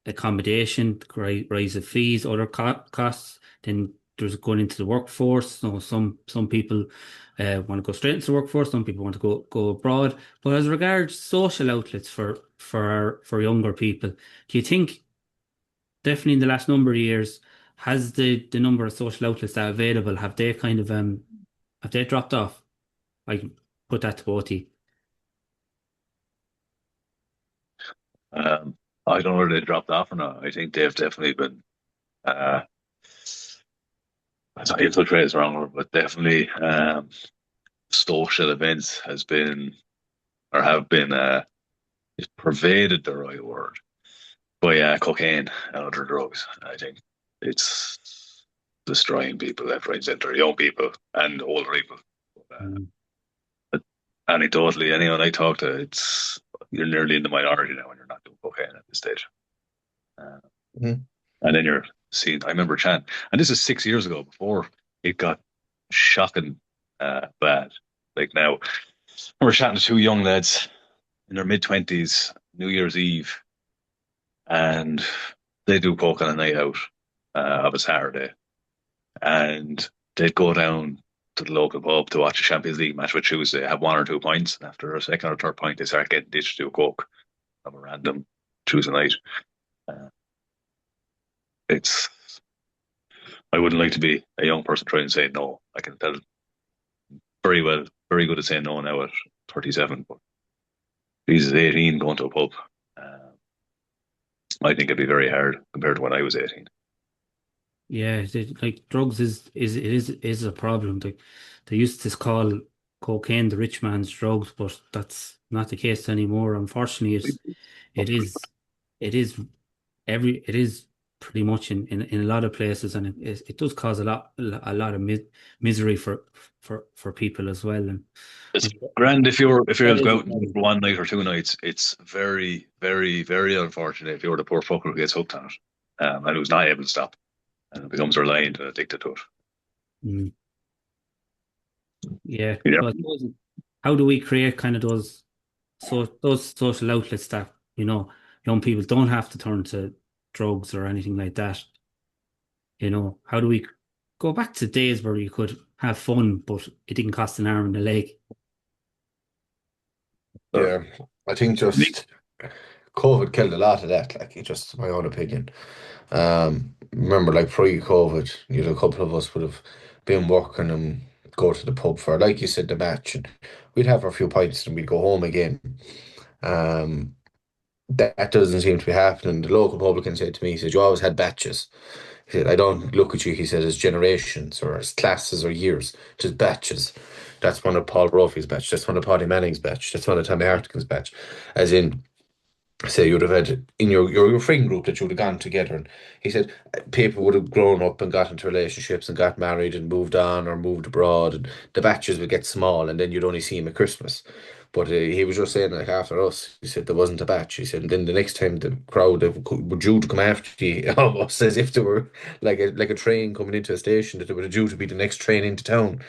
accommodation, rise of fees, other costs. Then there's going into the workforce. So some people want to go straight into the workforce. Some people want to go abroad. But as regards social outlets for younger people, do you think definitely in the last number of years has the number of social outlets that are available have they dropped off? I can put that to both of you. Um, I don't know if they dropped off or not. I think they've definitely been. Uh, I thought infiltrate is the wrong word, but definitely social events has been or have been is pervaded the right word by cocaine and other drugs. I think it's destroying people left, right, and centre, young people and older people. Mm. But anecdotally, anyone I talk to, it's you're nearly in the minority now when you're not doing cocaine at this stage. Uh, Mhm. and then you're seeing. I remember chatting, and this is 6 years ago before it got shocking bad. Like now, I remember chatting to two young lads in their mid 20s, New Year's Eve, and they do coke on a night out of a Saturday, and they'd go down to the local pub to watch a Champions League match with Tuesday, have 1 or 2 pints, and after a second or third pint, they start getting ditched to do coke of a random Tuesday night. Uh, it's I wouldn't like to be a young person trying to say no. I can tell very well, very good at saying no now at 37, but he's 18 going to a pub. Uh, I think it'd be very hard compared to when I was 18. Yeah, like drugs is a problem. They used to call cocaine the rich man's drugs, but that's not the case anymore. Unfortunately, it is it is it is pretty much in a lot of places, and it does cause a lot of misery for people as well. And It's like, grand if you're that able to is go a out problem. for 1 night or 2 nights. It's very, very, very unfortunate if you're the poor fucker who gets hooked on it and who's not able to stop and becomes reliant and addicted to it. Mm, yeah. You So I suppose, how do we create kind of those social outlets that, young people don't have to turn to drugs or anything like that? How do we go back to days where you could have fun, but it didn't cost an arm and a leg? know, Yeah, I think for me, just COVID killed a lot of that. Like, it's just my own opinion. Remember, like pre-COVID, a couple of us would have been working and go to the pub for, like you said, the match, and we'd have our few pints and we'd go home again. Um, that doesn't seem to be happening. The local publican said to me, he said, "You always had batches." He said, "I don't look at you," he said, "as generations or as classes or years, just batches." That's one of Paul Brophy's batch. That's one of Paddy Manning's batch. That's one of Tommy Hartigan's batch. As in, say you'd have had in your friend group that you'd have gone together, and he said people would have grown up and got into relationships and got married and moved on or moved abroad, and the batches would get small, and then you'd only see him at Christmas. But he was just saying, like, after us, he said there wasn't a batch. He said, and then the next time the crowd were due to come after you, almost as if they were like a train coming into a station, that they were due to be the next train into town.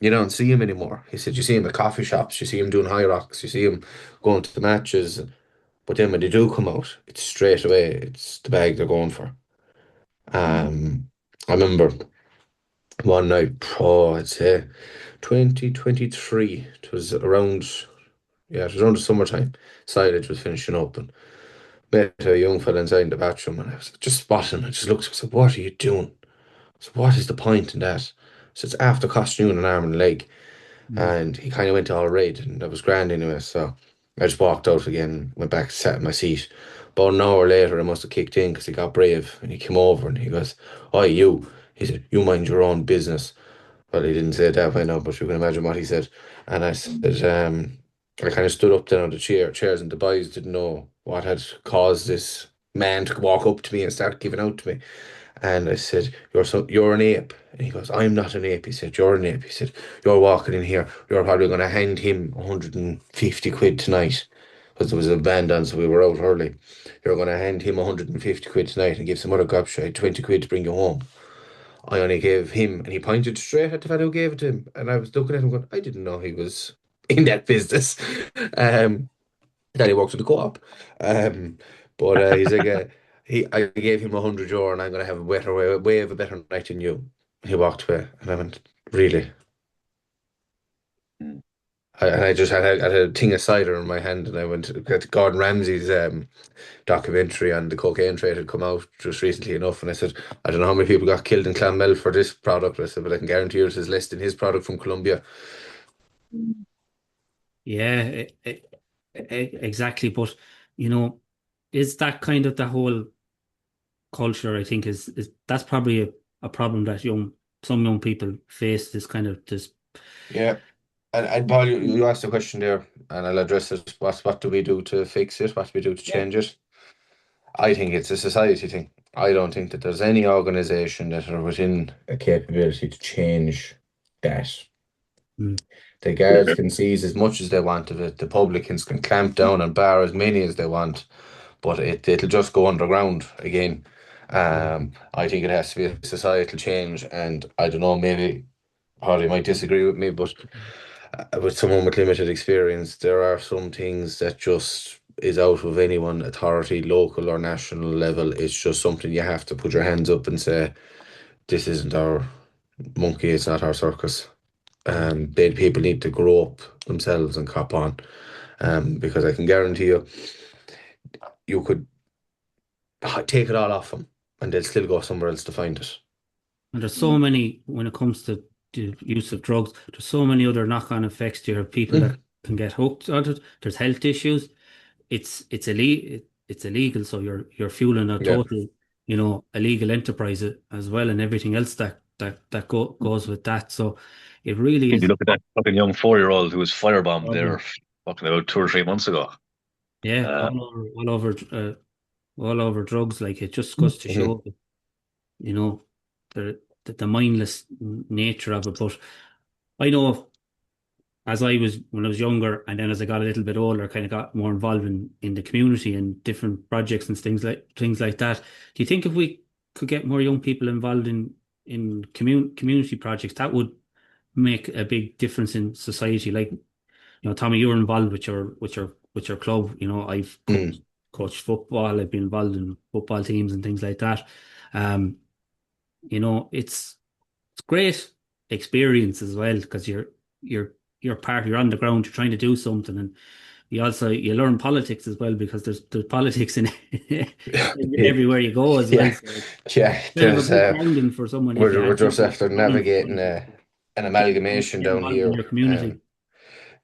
You don't see him anymore. He said you see him at coffee shops, you see him doing high rocks, you see him going to the matches, but then when they do come out, it's straight away, it's the bag they're going for. Um, I remember one night, I'd say 2023, it was around the summertime. Silage was finishing up and met a young fella inside the bathroom, and I was just spotting him. I just looked, I said, "What are you doing?" I said, "What is the point in that?" So it's after costing you an arm and a leg. Mm. And he kind of went all right, and that was grand anyway. So I just walked out again, went back, sat in my seat. About an hour later, I must have kicked in because he got brave, and he came over and he goes, "Oi, you." He said, "You mind your own business." Well, he didn't say it that way now, but you can imagine what he said. And I said, I kind of stood up then on the chairs, and the boys didn't know what had caused this man to walk up to me and start giving out to me. And I said, you're an ape." And he goes, "I'm not an ape." He said, "You're an ape." He said, "You're walking in here. You're probably going to hand him 150 quid tonight." Because there was a band on, so we were out early. "You're going to hand him 150 quid tonight and give some other gobshite 20 quid to bring you home." I only gave him, and he pointed straight at the fellow who gave it to him. And I was looking at him going, I didn't know he was in that business. Um, that he works at the co-op. Um, but he's like, I gave him €100 and I'm going to have a better way of a better night than you. He walked away, and I went, really? Mm. And I just had a thing of cider in my hand, and I went to Gordon Ramsay's documentary on the cocaine trade had come out just recently enough, and I said, I don't know how many people got killed in Clonmel for this product. I said, but I can guarantee you it is less than his product from Colombia. Yeah, exactly. But you know, is that kind of the whole culture? I think is that's probably a problem that some young people face. This kind of this. Yeah. And Paul, you asked a question there, and I'll address it. What do we do to fix it? What do we do to Yeah. change it? I think it's a society thing. I don't think that there's any organization that are within a capability to change that. Mm. The guards can seize as much as they want of it. The publicans can clamp down and bar as many as they want, but it'll just go underground again. I think it has to be a societal change, and I don't know, maybe Hardy might disagree with me, but with someone with limited experience, there are some things that just is out of anyone authority, local or national level. It's just something you have to put your hands up and say, this isn't our monkey, it's not our circus. People need to grow up themselves and cop on. Because I can guarantee you, you could take it all off them and they'll still go somewhere else to find it. And there's so many when it comes to the use of drugs. There's so many other knock-on effects. You have people that Mm. can get hooked on it. There's health issues. It's illegal. It's illegal. So you're fueling a Yeah. total, illegal enterprise as well, and everything else goes with that. So it really You is. look at that fucking young 4-year-old who was firebombed there Problem. fucking about 2 or 3 months ago. Yeah, Uh, all over drugs. Like it just goes to Mhm. show, you know, the mindless nature of it. But I know as I was when I was younger, and then as I got a little bit older, kind of got more involved in the community and different projects and things like that. Do you think if we could get more young people involved in community projects, that would make a big difference in society? Like, Tommy, you're involved with your club. I've Mm. coached football. I've been involved in football teams and things like that. Um, it's great experience as well because you're on the ground, you're trying to do something, and you learn politics as well because there's politics in everywhere you go as well. Yeah, So it's yeah. kind of a There's good grounding for someone if you we're had just people after running for navigating politics. an Get amalgamation down involved in here. your community.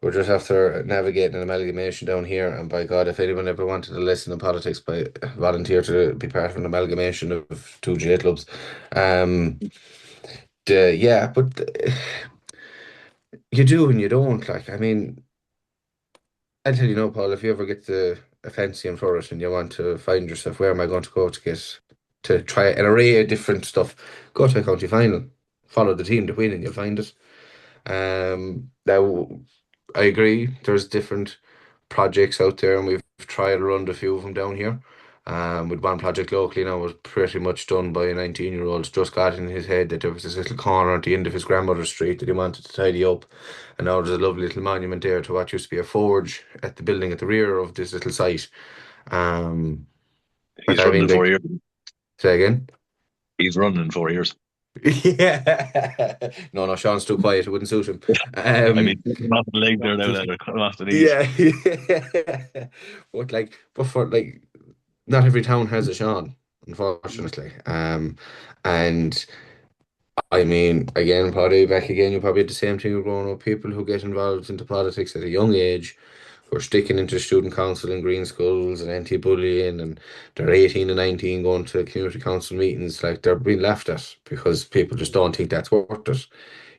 We're just after navigating an amalgamation down here, and by God, if anyone ever wanted to listen in politics, by volunteer to be part of an amalgamation of two J clubs. Um, yeah, but you do and you don't. Like, I mean, I'll tell you now, Paul, if you ever get a fancy for it and you want to find yourself, where am I going to go to try an array of different stuff? Go to a county final, follow the team to win, and you'll find it. Now, I agree. There's different projects out there, and we've tried around a few of them down here. With one project locally now was pretty much done by a 19-year-old. Just got in his head that there was this little corner at the end of his grandmother's street that he wanted to tidy up, and now there's a lovely little monument there to what used to be a forge at the building at the rear of this little site. Um, but he's I running mean, in four like, years. say again. He's running in 4 years. Yeah. No, no, Sean's too quiet. It wouldn't suit him. I mean, Um, cut him off the leg there now, Politician. they're cutting off the knees. yeah, yeah. But for like, not every town has a Sean, unfortunately. And I mean, again, probably back again, you probably had the same thing with growing up. People who get involved into politics at a young age, who are sticking into student council in green schools and anti-bullying, and they're 18 and 19 going to community council meetings, like they're being laughed at because people just don't think that's worth it.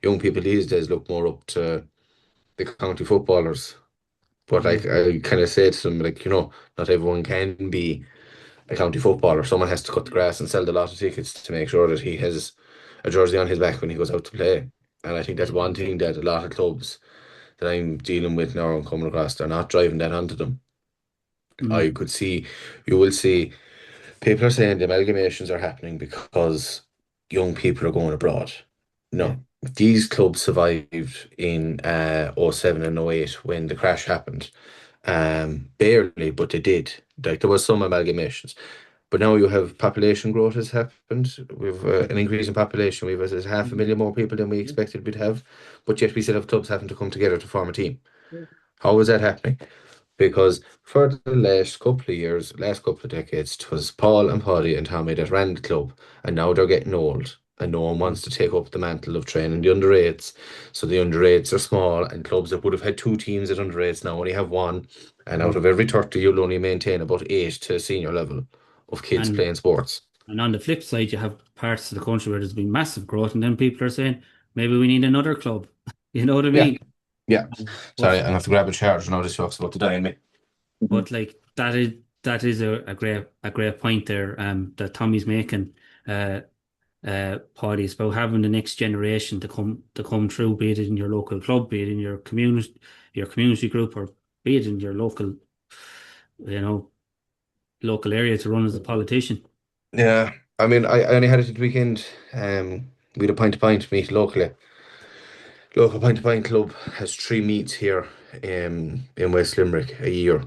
Young people these days look more up to the county footballers. But like Mm. I kind of say to them, like, not everyone can be a county footballer. Someone has to cut the grass and sell the lot of tickets to make sure that he has a jersey on his back when he goes out to play. And I think that's one thing that a lot of clubs that I'm dealing with now and coming across, they're not driving that onto them. I Mm. could see, you will see, people are saying the amalgamations are happening because young people are going abroad. Yeah. No, these clubs survived in '07 and '08 when the crash happened. Barely, but they did. Like there was some amalgamations. But now you have population growth has happened. We've an increase in population. We've there's 500,000 more people than we expected we'd have, but yet we still have clubs having to come together to form a team. How is that happening? Because for the last couple of years, last couple of decades, it was Paul and Paddy and Tommy that ran the club, and now they're getting old, and no one wants to take up the mantle of training the under eights. So the under eights are small, and clubs that would have had two teams at under eights now only have one, and out of every 30, you'll only maintain about eight to senior level of kids And playing sports. and on the flip side, you have parts of the country where there's been massive growth, and then people are saying maybe we need another club. You know what I Yeah, mean? yeah. But Sorry, I have to grab a charge now. This talks about to die in me. but like that is a great point there that Tommy's making. Party is about having the next generation to come through, be it in your local club, be it in your community group, or be it in your you know, local area to run as a politician. Yeah, I mean, I only had it at the weekend. We had a pint to pint meet locally. Local pint to pint club has three meets here in West Limerick a year.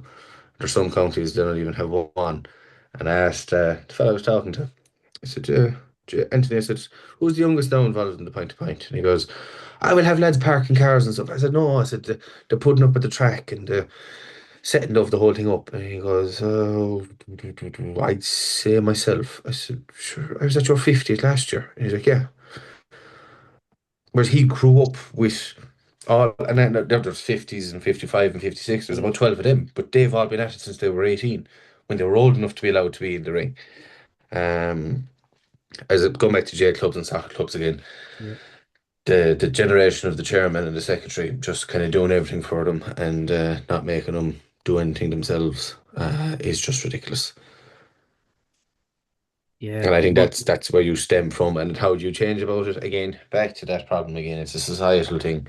There's some counties that don't even have one. And I asked the fellow I was talking to, I said, Anthony, I said, who's the youngest now involved in the pint to pint? And he goes, I will have lads parking cars and stuff. I said, no, I said, they're putting up at the track and setting the whole thing up. And he goes, oh, I'd say myself. I said, sure, I was at your 50th last year. And he's like, yeah. Whereas he grew up with all, and then there's 50s and 55 and 56, there's about 12 of them, but they've all been at it since they were 18, when they were old enough to be allowed to be in the ring. Um, as it going back to jail clubs and soccer clubs again, Yeah. the generation of the chairman and the secretary just kind of doing everything for them and not making them do anything themselves is just ridiculous. Yeah, And I think that's where you stem from, and how do you change about it? Again, back to that problem again. It's a societal thing.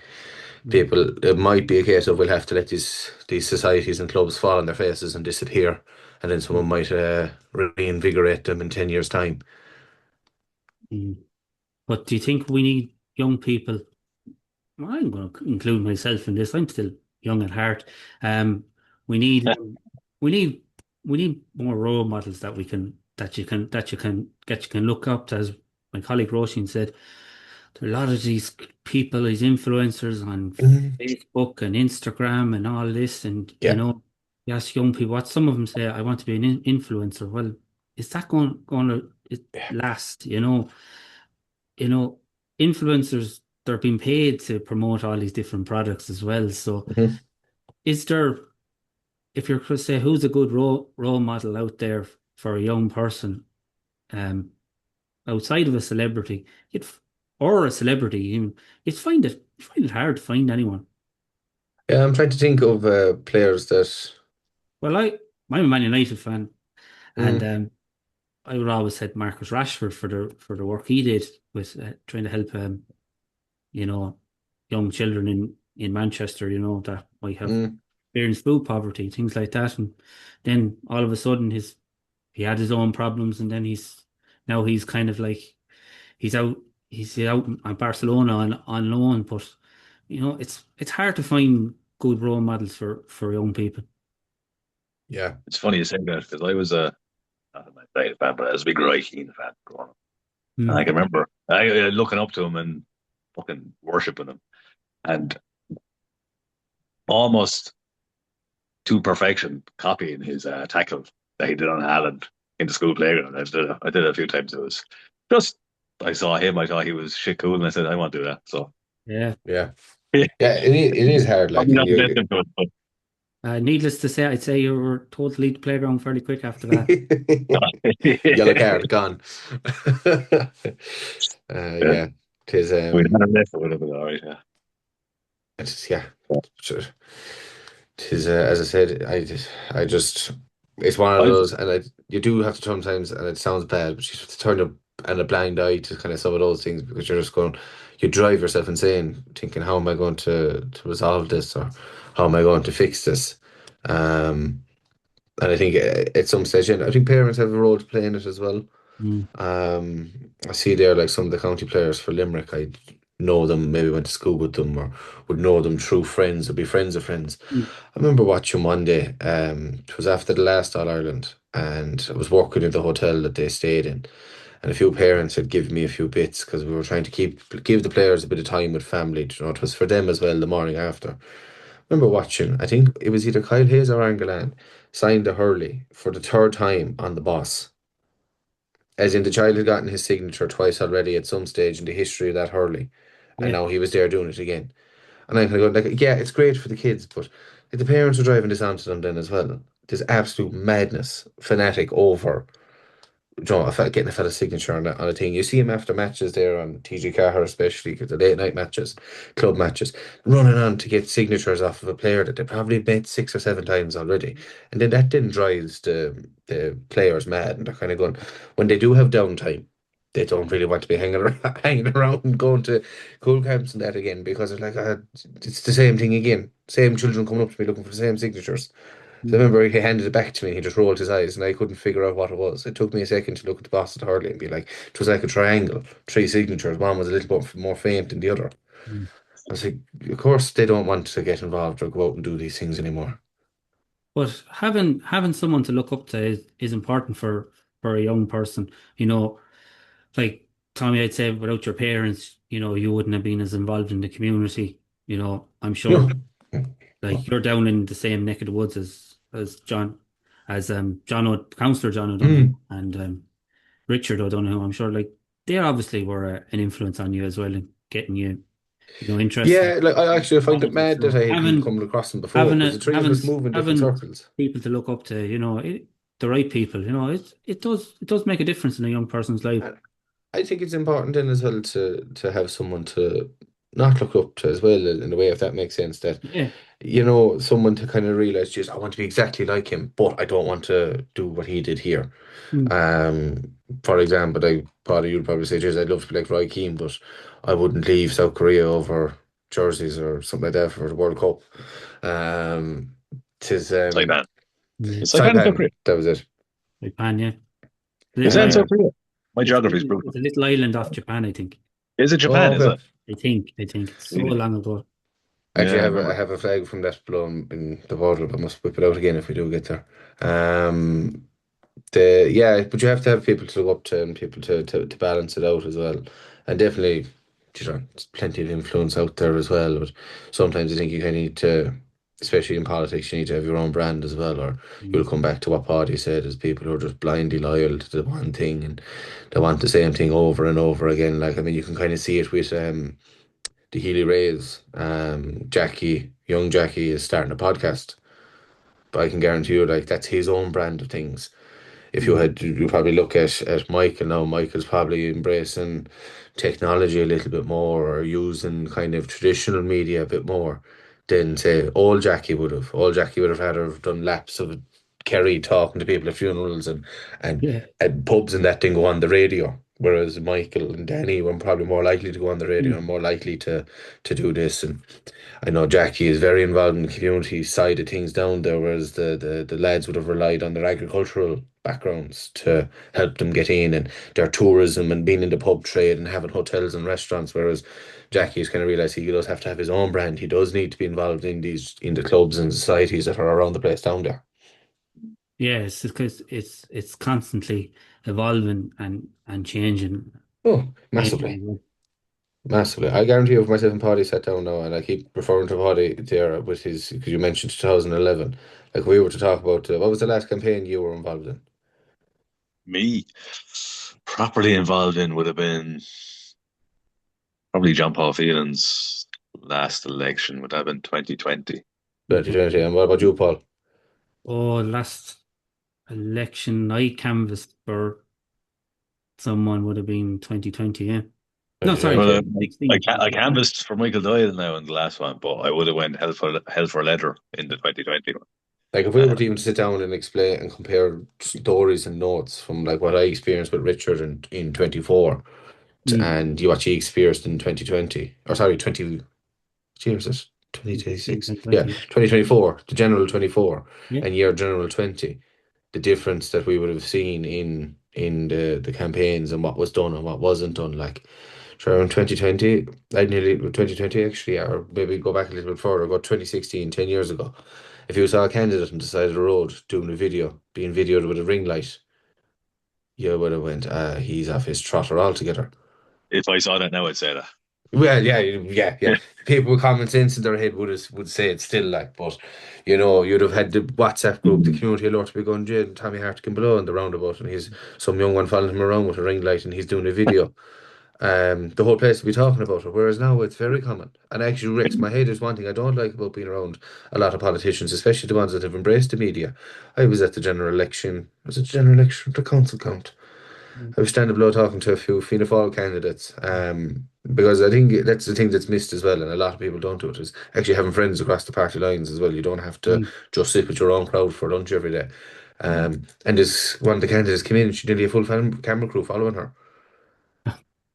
mm, People, it might be a case of we'll have to let these societies and clubs fall on their faces and disappear, and then someone might reinvigorate them in 10 years' time. mm. But do you think we need young people? Well, I'm going to include myself in this. I'm still young at heart. Um, we need we need we need more role models that you can look up to. As my colleague Roisin said, there are a lot of these people, these influencers on Mhm. Facebook and Instagram and all this, and Yeah. you ask young people what some of them say, I want to be an influencer. Well, is that going to Yeah. last? You know, influencers, they're being paid to promote all these different products as well. So Mhm. is there, if you're going to say who's a good role model out there for a young person, um, outside of a celebrity, or a celebrity, you find it hard to find anyone. Yeah, I'm trying to think of players that. Well, I'm a Man United fan, and Mm, I would always said Marcus Rashford for the work he did with trying to help you know, young children in Manchester, that might have mm, experienced food poverty, things like that. And then all of a sudden he had his own problems, and then he's kind of like he's out he's out on Barcelona on loan. But it's hard to find good role models for young people. yeah. It's funny you say that because I was not a Man United fan, but I was a big Roy Keane fan growing up. And I Mm, can remember looking up to him and fucking worshipping him. And almost to perfection copying his tackle that he did on Haaland in the school playground. I did it a few times. It was just, I saw him, I thought he was shit cool, and I said, I want to do that. So, yeah. Yeah. yeah, Yeah, it is hard. Like, probably and not the best you, influence, but Needless to say, I'd say you were told to leave the playground fairly quick after that. yellow card gone. yeah, Yeah, tis we had a left with it, but all right, yeah. it's yeah, sure. Tis as I said, I just it's one of I've, those, and you do have to sometimes, and it sounds bad, but you have to turn a blind eye to kind of some of those things because you're just going, you drive yourself insane thinking, how am I going to resolve this, or how am I going to fix this? Um, and I think at some stage, and I think parents have a role to play in it as well. Mm, I see there like some of the county players for Limerick. I know them, maybe went to school with them, or would know them through friends, or be friends of friends. mm, I remember watching one day. It was after the last All Ireland, and I was working in the hotel that they stayed in. And a few parents had given me a few bits because we were trying to give the players a bit of time with family. You know, it was for them as well the morning after. Remember watching, I think it was either Kyle Hayes or Angolan signed a Hurley for the third time on the boss. As in the child had gotten his signature twice already at some stage in the history of that Hurley. And Yeah. now he was there doing it again. And I'm kind of going like, yeah, it's great for the kids, but like, the parents are driving this onto them then as well. There's absolute madness, fanatic over getting a fella's signature on a thing. You see him after matches there on TG Carr, especially 'cause the late night matches, club matches, running on to get signatures off of a player that they probably met 6 or 7 times already. And then that then drives the players mad, and they're kind of going, when they do have downtime, they don't really want to be hanging around, hanging around and going to cool camps and that again because it's like, it's the same thing again. Same children coming up to me looking for the same signatures. So I Mhm. remember he handed it back to me and he just rolled his eyes and I couldn't figure out what it was. It took me a second to look at the boss at Hurley and be like, it was like a triangle, three signatures. One was a little bit more faint than the other. Mhm. I was like, of course they don't want to get involved or go out and do these things anymore. But having someone to look up to is important for a young person. You know, like Tommy, I'd say without your parents, you wouldn't have been as involved in the community. I'm No. sure like you're down in the same neck of the woods as John, as Councillor John O'Donoghue Mm. and Richard O'Donoghue. I'm sure like they obviously were an influence on you as well in getting you, interested Yeah, like I in actually find it politics. mad that So I had been having coming across them before having because a the three of having us move in different having circles. people to look up to, the right people, it does make a difference in a young person's life. I think it's important then as well to have someone to not look up to as well in a way, if that makes sense. That Yeah. someone to kind of realize, just I want to be exactly like him, but I don't want to do what he did here. Mm. For example, you'd probably say, "Geez, I'd love to be like Roy Keane, but I wouldn't leave South Korea over jerseys or something like that for the World Cup." Tis Saipan. Yeah. It's Saipan in South Saipan, Korea. that was it. Japan, yeah. A Is little that in South island. Korea? My It's a geography is little, brutal. it's a little island off Japan, I think. Is it Oh, Japan? Is okay. it? I think it's so Really? long ago. Actually, Yeah, I I remember. have a flag from that blown in the water. I must whip it out again if we do get there. Um, but you have to have people to look up to and people to balance it out as well. And definitely, there's plenty of influence out there as well. But sometimes I think you kind of need to, especially in politics, you need to have your own brand as well. Or you'll Mm. come back to what Paddy said: is people who are just blindly loyal to the one thing and they want the same thing over and over again. Like I mean, you can kind of see it with the Healy Rays. Young Jackie is starting a podcast, but I can guarantee you, like that's his own brand of things. If Mm. you probably look at Michael now, Michael's probably embracing technology a little bit more or using kind of traditional media a bit more than say old Jackie would have. Old Jackie would have had to have done laps of Kerry talking to people at funerals and Yeah. and pubs and that thing go on the radio. Whereas Michael and Danny were probably more likely to go on the radio Mm. and more likely to do this. And I know Jackie is very involved in the community side of things down there, whereas the lads would have relied on their agricultural backgrounds to help them get in and their tourism and being in the pub trade and having hotels and restaurants. Whereas Jackie's kind of realised he does have to have his own brand. He does need to be involved in the clubs and societies that are around the place down there. Yeah, it's because it's constantly evolving and changing. Oh, massively. Changing. Massively. I guarantee you, if myself and Paddy sat down now, and I keep referring to Paddy there with his, because you mentioned 2011, like we were to talk about, what was the last campaign you were involved in? Me properly involved in would have been probably John Paul Phelan's last election would have been 2020. 2020. And what about you, Paul? Oh, last election I canvassed for someone would have been 2020, yeah. No, sorry, 2020. Well, I 2016. canvassed for Michael Doyle now in the last one, but I would have went hell for leather in the 2020 one. Like if we were to even sit down and explain and compare stories and notes from like what I experienced with Richard in 24 Mm. and you what he experienced in 2020, or sorry, 20, what year is it? 2016, 2026. Yeah, 2020. 2024, the general 24 Yeah. and year general 20. The difference that we would have seen in the campaigns and what was done and what wasn't done. Like sure in 2020, I nearly 2020 actually, or maybe go back a little bit further, go 2016, 10 years ago. If you saw a candidate on the side of the road doing a video, being videoed with a ring light, you would have went, he's off his trotter altogether. If I saw that now, I'd say that. Well, yeah. People with common sense in their head would say it's still like, but you'd have had the WhatsApp group, the community alert to be going, jail, and Tommy Hartigan below in the roundabout, and he's some young one following him around with a ring light, and he's doing a video. The whole place will be talking about it. Whereas now it's very common, and actually wrecks my head. Is one thing I don't like about being around a lot of politicians, especially the ones that have embraced the media. I was at the general election. Was it the general election? The council count. Mm. I was standing below talking to a few Fianna Fáil candidates, because I think that's the thing that's missed as well, and a lot of people don't do it, is actually having friends across the party lines as well. You don't have to Mm. just sit with your own crowd for lunch every day. And this one of the candidates came in, she nearly a full camera crew following her.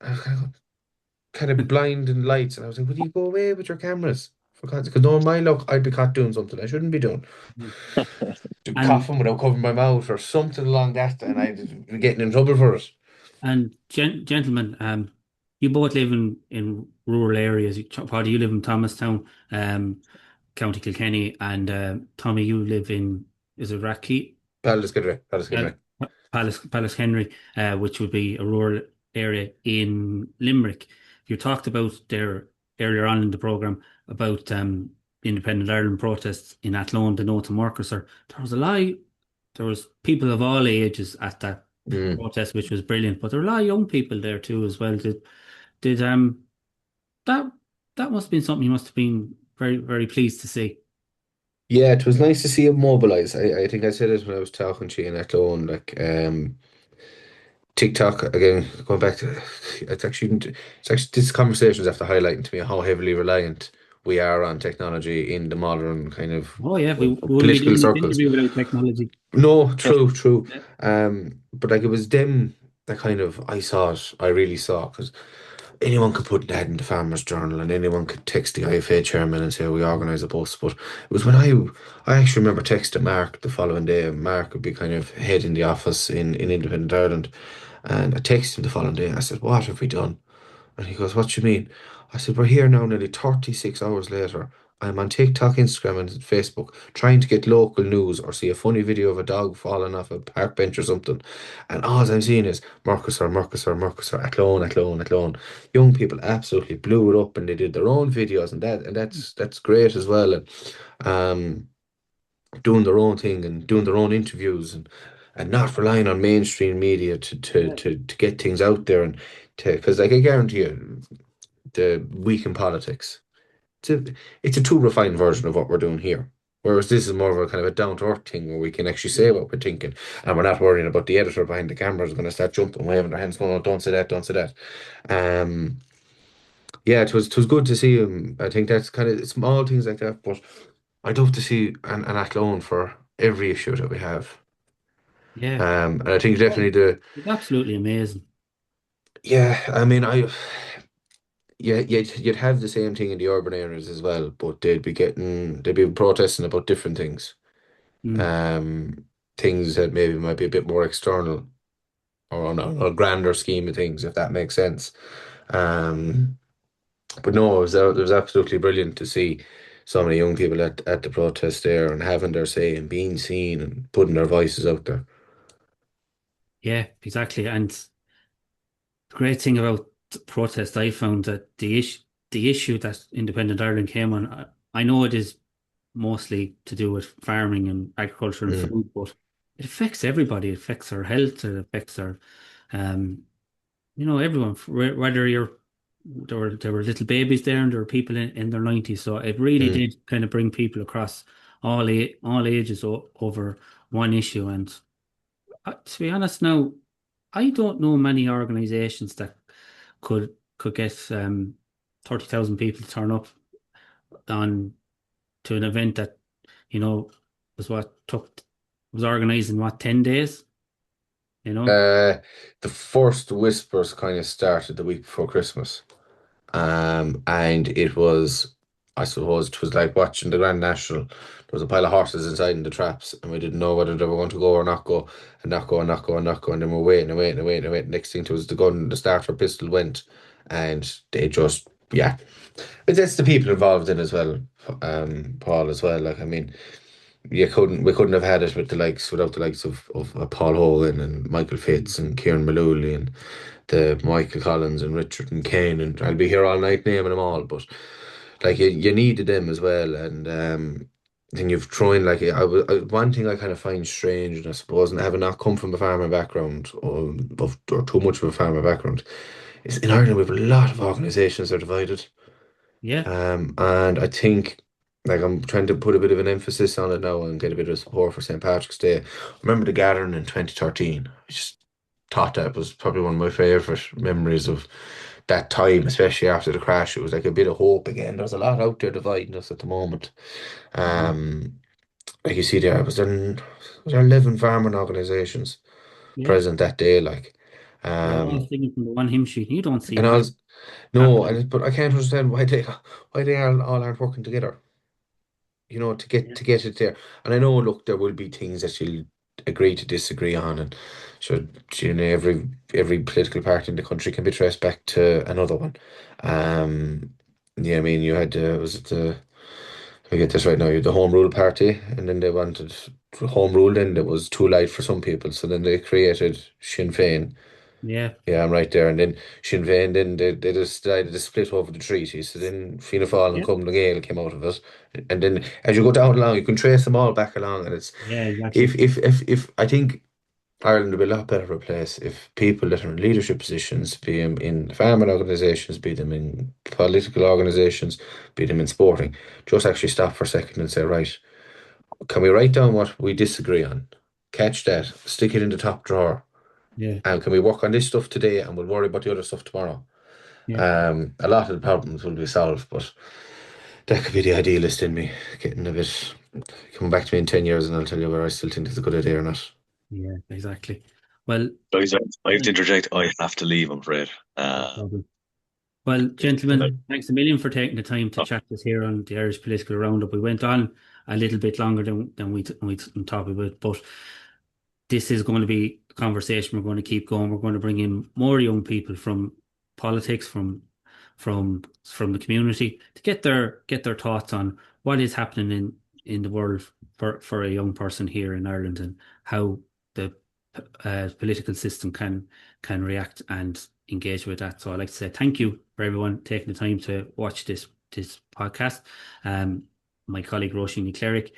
I was kind of blind in lights, and I was like, "Will you go away with your cameras? For God's sake, because knowing my luck, I'd be caught doing something I shouldn't be doing, And coughing without covering my mouth or something along that, and I'd be getting in trouble for it." gentlemen, you both live in rural areas. Paddy, you live in Thomastown, County Kilkenny, and Tommy, you live in, is it Rathke? Palace Uh, Henry. Palace Henry, which would be a rural area in Limerick. You talked about there earlier on in the programme about Independent Ireland protests in Athlone, the North and Workers. There was a lot. There was people of all ages at that Mm. protest, which was brilliant. But there were a lot of young people there too as well. Did that that must have been something you must have been very very pleased to see. Yeah, it was nice to see him mobilise. I think I said it when I was talking to you in Athlone, like TikTok again, going back to it's actually this conversation is after highlighting to me how heavily reliant we are on technology in the modern kind of Oh yeah, we wouldn't be political doing this circles. interview without technology. No, Yeah. true. Yeah. But like it was them that kind of I saw it, I really saw because anyone could put that in the Farmers Journal and anyone could text the IFA chairman and say we organise a bus. But it was when I actually remember texting Mark the following day. And Mark would be kind of head in the office in Independent Ireland, and I texted him the following day. I said, "What have we done?" And he goes, "What you mean?" I said, "We're here now, nearly 36 hours later. I'm on TikTok, Instagram, and Facebook trying to get local news or see a funny video of a dog falling off a park bench or something. And all I'm seeing is Mercosur, Athlone. Young people absolutely blew it up and they did their own videos and that's great as well. And um, doing their own thing and doing their own interviews and not relying on mainstream media Yeah. to get things out there and to because like I guarantee you the week in politics it's a it's a too refined version of what we're doing here. Whereas this is more of a kind of a down to earth thing where we can actually say what we're thinking and we're not worrying about the editor behind the camera is going to start jumping, waving their hands, going, "Oh, don't say that, don't say that." Um, yeah, it was good to see him. I think that's kind of small things like that, but I'd love to see an Athlone for every issue that we have. Yeah. And I think definitely It's absolutely amazing. yeah, I mean, yeah, you'd have the same thing in the urban areas as well, but they'd be protesting about different things. Mm. Um, things that maybe might be a bit more external or on a grander scheme of things, if that makes sense. Um, but no, it was absolutely brilliant to see so many young people at the protest there and having their say and being seen and putting their voices out there. Yeah, exactly. And the great thing about the protest, I found that the issue that Independent Ireland came on, I know it is mostly to do with farming and agriculture and Mm, food, but it affects everybody. It affects our health. It affects our, um, everyone. Whether there were little babies there and there were people in their 90s. So it really mm, did kind of bring people across all ages over one issue. And to be honest, now I don't know many organizations that could get 30,000 people to turn up on to an event that you know was what took was organized in what 10 days. You know. Uh, the first whispers kind of started the week before Christmas. And it was, I suppose, it was like watching the Grand National. There was a pile of horses inside in the traps, and we didn't know whether they were going to go or not go, and not go, and not go, and not go. And then we're waiting and waiting and waiting and waiting. Next thing it was the gun, the starter pistol went, and they just, yeah. But that's the people involved in as well, Paul, as well. Like, I mean, we couldn't have had it with the likes without the likes of Paul Hogan and Michael Fitz and Kieran Malooly and the Michael Collins and Richard and Kane, and I'll be here all night naming them all, but like you needed them as well, and then you've thrown like one thing I kind of find strange, and I suppose, and having not come from a farmer background or too much of a farmer background, is in Ireland we have a lot of organisations that are divided. Yeah, And I think like I'm trying to put a bit of an emphasis on it now and get a bit of support for St. Patrick's Day. I remember the gathering in 2013. I just thought that was probably one of my favourite memories of that time, especially after the crash. It was like a bit of hope again. There's a lot out there dividing us at the moment. yeah, Um, like you see there, was there 11 farming organisations yeah. present that day, like. They're all Um, singing from the one hymn sheet. You don't see and I that was no, happening. but I can't understand why they all aren't working together. Yeah, To get it there. And I know, look, there will be things that you'll agree to disagree on, and so every political party in the country can be traced back to another one. Um, yeah, I mean, you had was it the let me get this right now. You had the Home Rule Party, and then they wanted Home Rule. Then it was too light for some people, so then they created Sinn Féin. yeah, Yeah, I'm right there. And then Sinn Féin, then they decided to split over the treaty. So then Fianna Fáil and yeah, Cumann na Gael came out of it. And then as you go down along, you can trace them all back along. And it's yeah, exactly. if I think Ireland would be a lot better of a place if people that are in leadership positions, be them in farming organisations, be them in political organisations, be them in sporting, just actually stop for a second and say, right, can we write down what we disagree on? Catch that, stick it in the top drawer, Yeah, and can we work on this stuff today and we'll worry about the other stuff tomorrow? yeah, A lot of the problems will be solved, but that could be the idealist in me getting a bit coming back to me in 10 years and I'll tell you whether I still think it's a good idea or not. yeah, exactly. Well, Guys, I have to interject. I have to leave, I'm afraid. no problem. Well, But gentlemen, thanks a million for taking the time to chat with us here on the Irish Political Roundup. We went on a little bit longer than we thought we would, but this is going to be a conversation we're going to keep going. We're going to bring in more young people from politics, from the community to get their thoughts on what is happening in the world for a young person here in Ireland and how the political system can react and engage with that. So I'd like to say thank you for everyone taking the time to watch this podcast. Um, my colleague Roisin Cleric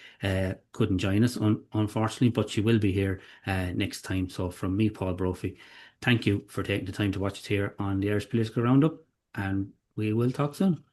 couldn't join us unfortunately, but she will be here next time. So from me, Paul Brophy, thank you for taking the time to watch it here on the Irish Political Roundup, and we will talk soon.